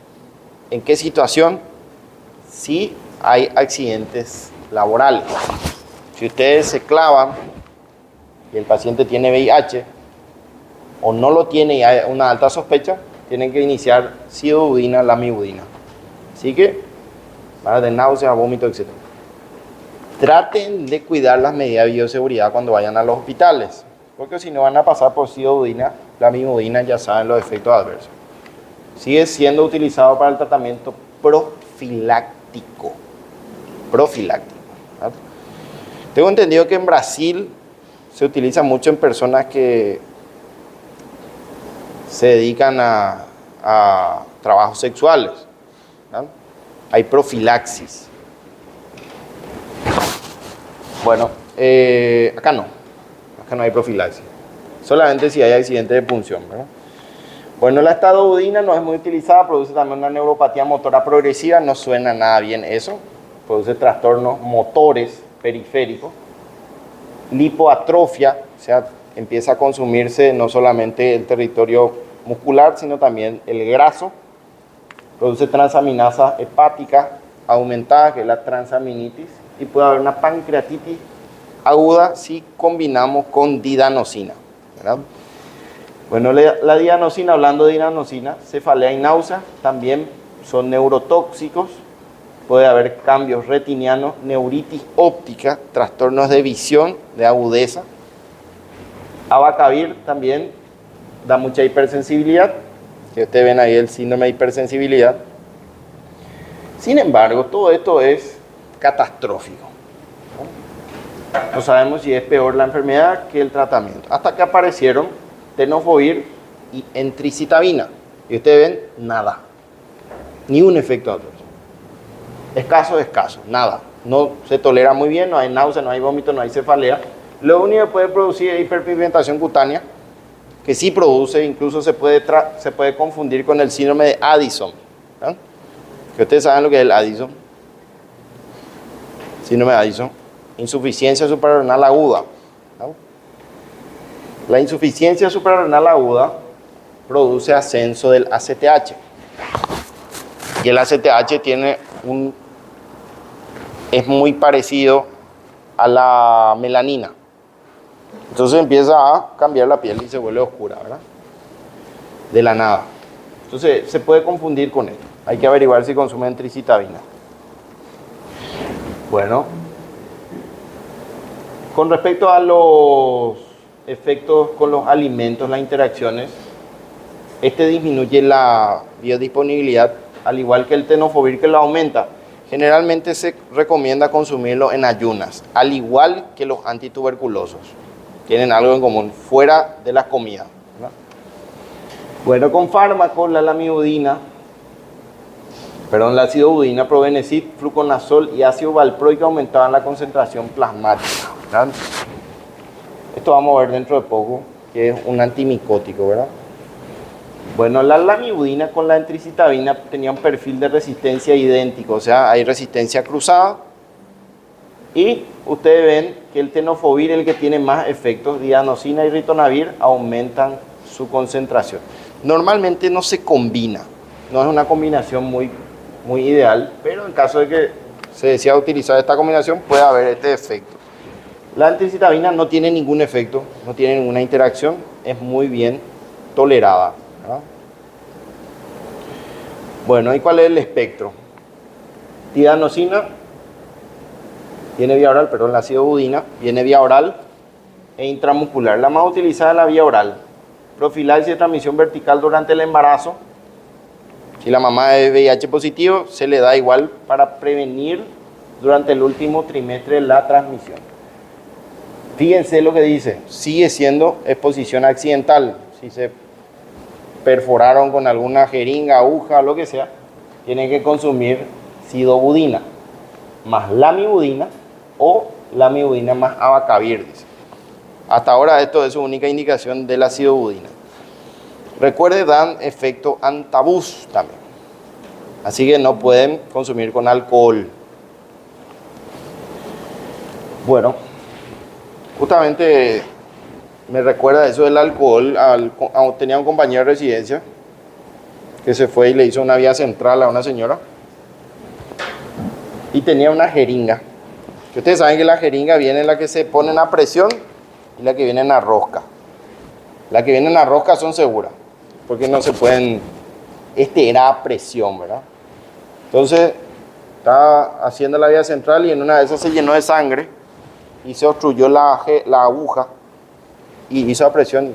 ¿En qué situación? Sí hay accidentes laborales. Si ustedes se clavan y el paciente tiene VIH o no lo tiene y hay una alta sospecha, tienen que iniciar sidobudina, lamivudina. Así que van a tener náuseas, vómitos, etc. Traten de cuidar las medidas de bioseguridad cuando vayan a los hospitales, porque si no van a pasar por sidobudina, lamivudina, ya saben los efectos adversos. Sigue siendo utilizado para el tratamiento profiláctico. ¿Verdad? Tengo entendido que en Brasil se utiliza mucho en personas que se dedican a trabajos sexuales, ¿verdad? Hay profilaxis. Bueno, acá no hay profilaxis, solamente si hay accidente de punción, ¿verdad? Bueno, la estadobudina no es muy utilizada, produce también una neuropatía motora progresiva, no suena nada bien eso, produce trastornos motores periféricos, lipoatrofia, o sea, empieza a consumirse no solamente el territorio muscular, sino también el graso, produce transaminasa hepática aumentada, que es la transaminitis, y puede haber una pancreatitis aguda si combinamos con didanosina, ¿verdad? Bueno, la didanosina, hablando de didanosina, cefalea y náusea también son neurotóxicos. Puede haber cambios retinianos, neuritis óptica, trastornos de visión, de agudeza. Abacavir también da mucha hipersensibilidad, que ustedes ven ahí el síndrome de hipersensibilidad. Sin embargo, todo esto es catastrófico. No sabemos si es peor la enfermedad que el tratamiento. Hasta que aparecieron tenofovir y entricitabina. Y ustedes ven, nada. Ni un efecto adverso. Escaso, nada. No se tolera muy bien, no hay náusea, no hay vómito, no hay cefalea. Lo único que puede producir es hiperpigmentación cutánea, que sí produce, incluso se puede confundir con el síndrome de Addison, ¿no? Que ustedes saben lo que es el Addison. Síndrome de Addison. Insuficiencia suprarrenal aguda, ¿no? La insuficiencia suprarrenal aguda produce ascenso del ACTH. Y el ACTH es muy parecido a la melanina. Entonces empieza a cambiar la piel y se vuelve oscura, ¿verdad? De la nada. Entonces se puede confundir con esto. Hay que averiguar si consumen tricitabina. Bueno, con respecto a los efectos con los alimentos, las interacciones, disminuye la biodisponibilidad, al igual que el tenofovir, que lo aumenta. Generalmente se recomienda consumirlo en ayunas, al igual que los antituberculosos. Tienen algo en común, fuera de las comidas, ¿verdad? Bueno, con fármacos, la acidobudina, probenecid, fluconazol y ácido valproico aumentaban la concentración plasmática, ¿verdad? Esto vamos a ver dentro de poco, que es un antimicótico, ¿verdad? Bueno, la lamivudina con la entricitabina tenía un perfil de resistencia idéntico, o sea, hay resistencia cruzada. Y ustedes ven que el tenofovir es el que tiene más efectos. Dianosina y ritonavir aumentan su concentración. Normalmente no se combina, no es una combinación muy ideal, pero en caso de que se desea utilizar esta combinación puede haber este efecto. La entricitabina no tiene ningún efecto, no tiene ninguna interacción, es muy bien tolerada, ¿verdad? Bueno, ¿y cuál es el espectro? Tidanosina viene vía oral, perdón, la acidobudina viene vía oral e intramuscular. La más utilizada es la vía oral. Profilaxis de transmisión vertical durante el embarazo. Si la mamá es VIH positivo, se le da igual para prevenir durante el último trimestre la transmisión. Fíjense lo que dice, sigue siendo exposición accidental. Si se perforaron con alguna jeringa, aguja, lo que sea, tienen que consumir sidobudina más lamivudina o lamivudina más abacavir, dice. Hasta ahora esto es su única indicación de la sidobudina. Recuerde, dan efecto antabús también. Así que no pueden consumir con alcohol. Bueno, justamente me recuerda eso del alcohol. Tenía un compañero de residencia que se fue y le hizo una vía central a una señora. Y tenía una jeringa. Que ustedes saben que la jeringa viene la que se pone a presión y la que viene en la rosca. Las que vienen a rosca son seguras, porque no se pueden. Este era a presión, ¿verdad? Entonces, estaba haciendo la vía central y en una de esas se llenó de sangre y se obstruyó la aguja y hizo a presión.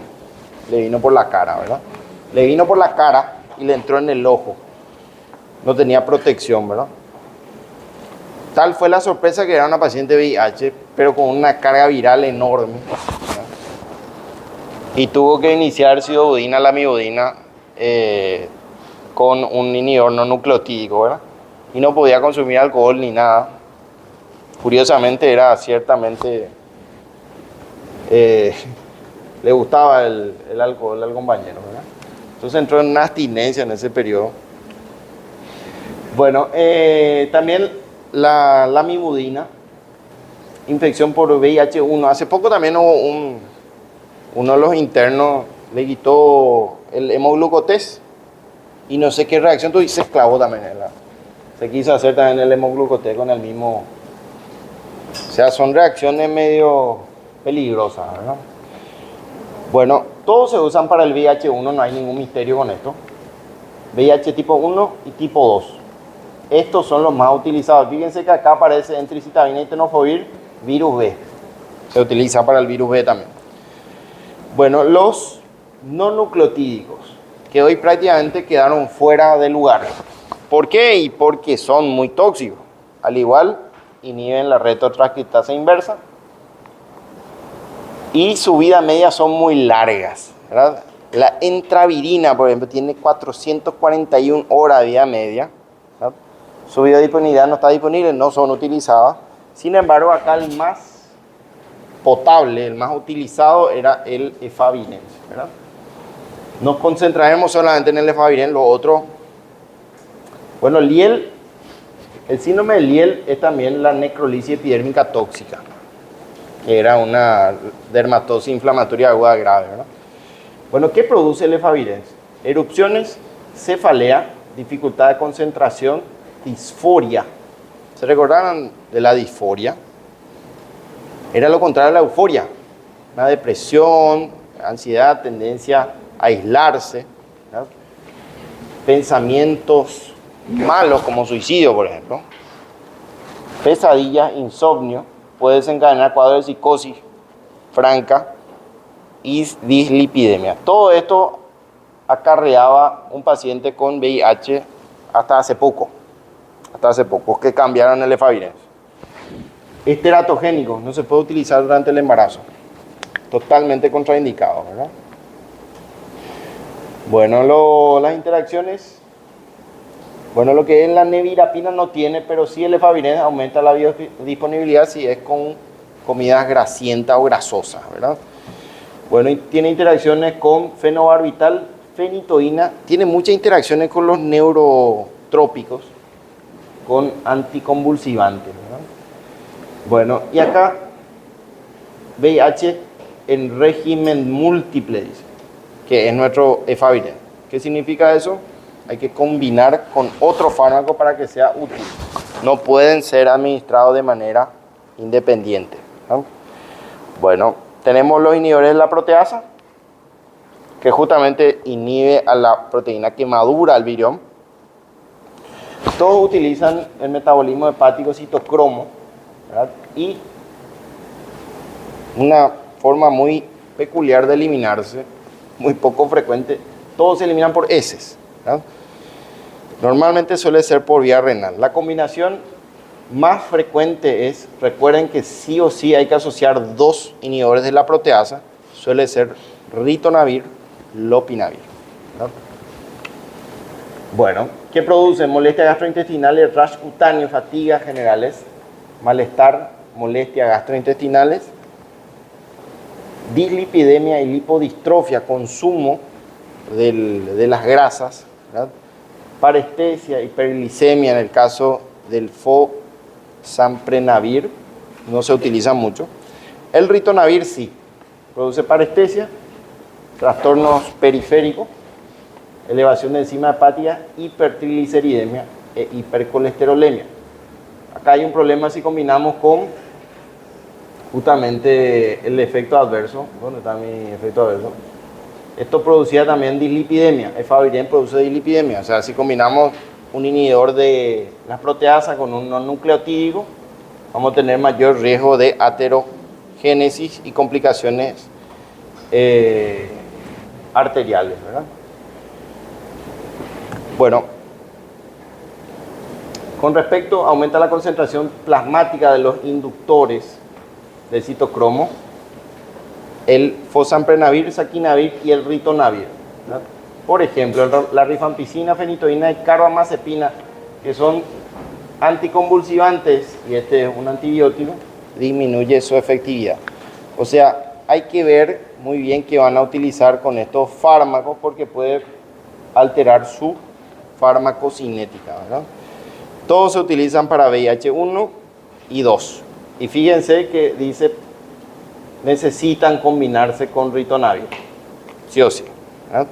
Le vino por la cara, ¿verdad? Le vino por la cara y le entró en el ojo. No tenía protección, ¿verdad? Tal fue la sorpresa que era una paciente VIH, pero con una carga viral enorme, ¿verdad? Y tuvo que iniciar sidobudina, lamivudina, con un inhibidor no nucleotídico, ¿verdad? Y no podía consumir alcohol ni nada. Curiosamente era ciertamente... le gustaba el alcohol al compañero, ¿verdad? Entonces entró en una abstinencia en ese periodo. Bueno, también la lamivudina, infección por VIH-1. Hace poco también hubo uno de los internos le quitó el hemoglucotés y no sé qué reacción tuvo y se esclavó también. Se quiso hacer también el hemoglucotés con el mismo. O sea, son reacciones medio peligrosas, ¿verdad? Bueno, todos se usan para el VIH-1, no hay ningún misterio con esto. VIH tipo 1 y tipo 2. Estos son los más utilizados. Fíjense que acá aparece entricitabina y tenofovir, virus B. Se utiliza para el virus B también. Bueno, los no nucleotídicos, que hoy prácticamente quedaron fuera de lugar. ¿Por qué? Y porque son muy tóxicos. Al igual, inhiben la retrotranscriptasa inversa. Y su vida media son muy largas, ¿verdad? La entravirina, por ejemplo, tiene 441 horas de vida media, ¿verdad? Su biodisponibilidad no está disponible, no son utilizadas. Sin embargo, acá el más potable, el más utilizado era el efavirenz, ¿verdad? Nos concentraremos solamente en el efavirenz, lo otro. Bueno, Liel, el síndrome de Liel es también la necrolisis epidérmica tóxica, que era una dermatosis inflamatoria aguda grave, ¿verdad? Bueno, ¿qué produce el efavirenz? Erupciones, cefalea, dificultad de concentración, disforia. ¿Se recordarán de la disforia? Era lo contrario a la euforia. Una depresión, ansiedad, tendencia a aislarse, ¿verdad? Pensamientos malos como suicidio, por ejemplo. Pesadillas, insomnio, puede desencadenar cuadros de psicosis franca y dislipidemia. Todo esto acarreaba un paciente con VIH hasta hace poco, que cambiaron el efavirenz. Es teratogénico, no se puede utilizar durante el embarazo. Totalmente contraindicado, ¿verdad? Bueno, las interacciones. Bueno, lo que es la nevirapina no tiene, pero sí el efavirenz aumenta la biodisponibilidad si es con comidas grasientas o grasosas, ¿verdad? Bueno, y tiene interacciones con fenobarbital, fenitoína, tiene muchas interacciones con los neurotrópicos, con anticonvulsivantes, ¿verdad? Bueno, y acá VIH en régimen múltiple, dice, que es nuestro efavirenz. ¿Qué significa eso? Hay que combinar con otro fármaco para que sea útil. No pueden ser administrados de manera independiente, ¿no? Bueno, tenemos los inhibidores de la proteasa, que justamente inhibe a la proteína que madura el virión. Todos utilizan el metabolismo hepático citocromo, ¿verdad? Y una forma muy peculiar de eliminarse, muy poco frecuente, todos se eliminan por heces, ¿verdad? Normalmente suele ser por vía renal. La combinación más frecuente es, recuerden que sí o sí hay que asociar dos inhibidores de la proteasa, suele ser ritonavir, lopinavir, ¿verdad? Bueno, ¿qué produce? Molestias gastrointestinales, rash cutáneo, fatigas generales, malestar, molestias gastrointestinales, dislipidemia y lipodistrofia, consumo de las grasas, ¿verdad? Parestesia, hiperglicemia en el caso del fosamprenavir, no se utiliza mucho. El ritonavir sí, produce parestesia, trastornos periféricos, elevación de enzima hepática, hipertrigliceridemia e hipercolesterolemia. Acá hay un problema si combinamos con justamente el efecto adverso. ¿Dónde está mi efecto adverso? Esto producía también dislipidemia. Efavirenz produce dislipidemia. O sea, si combinamos un inhibidor de las proteasas con un no nucleotídico, vamos a tener mayor riesgo de aterogénesis y complicaciones arteriales, ¿verdad? Bueno, con respecto, aumenta la concentración plasmática de los inductores del citocromo, el fosamprenavir, saquinavir y el ritonavir, ¿verdad? Por ejemplo, la rifampicina, fenitoína y carbamazepina, que son anticonvulsivantes, y este es un antibiótico, disminuye su efectividad. O sea, hay que ver muy bien qué van a utilizar con estos fármacos porque puede alterar su farmacocinética, ¿verdad? Todos se utilizan para VIH 1 y 2. Y fíjense que dice, necesitan combinarse con ritonavir, sí o sí, ¿verdad?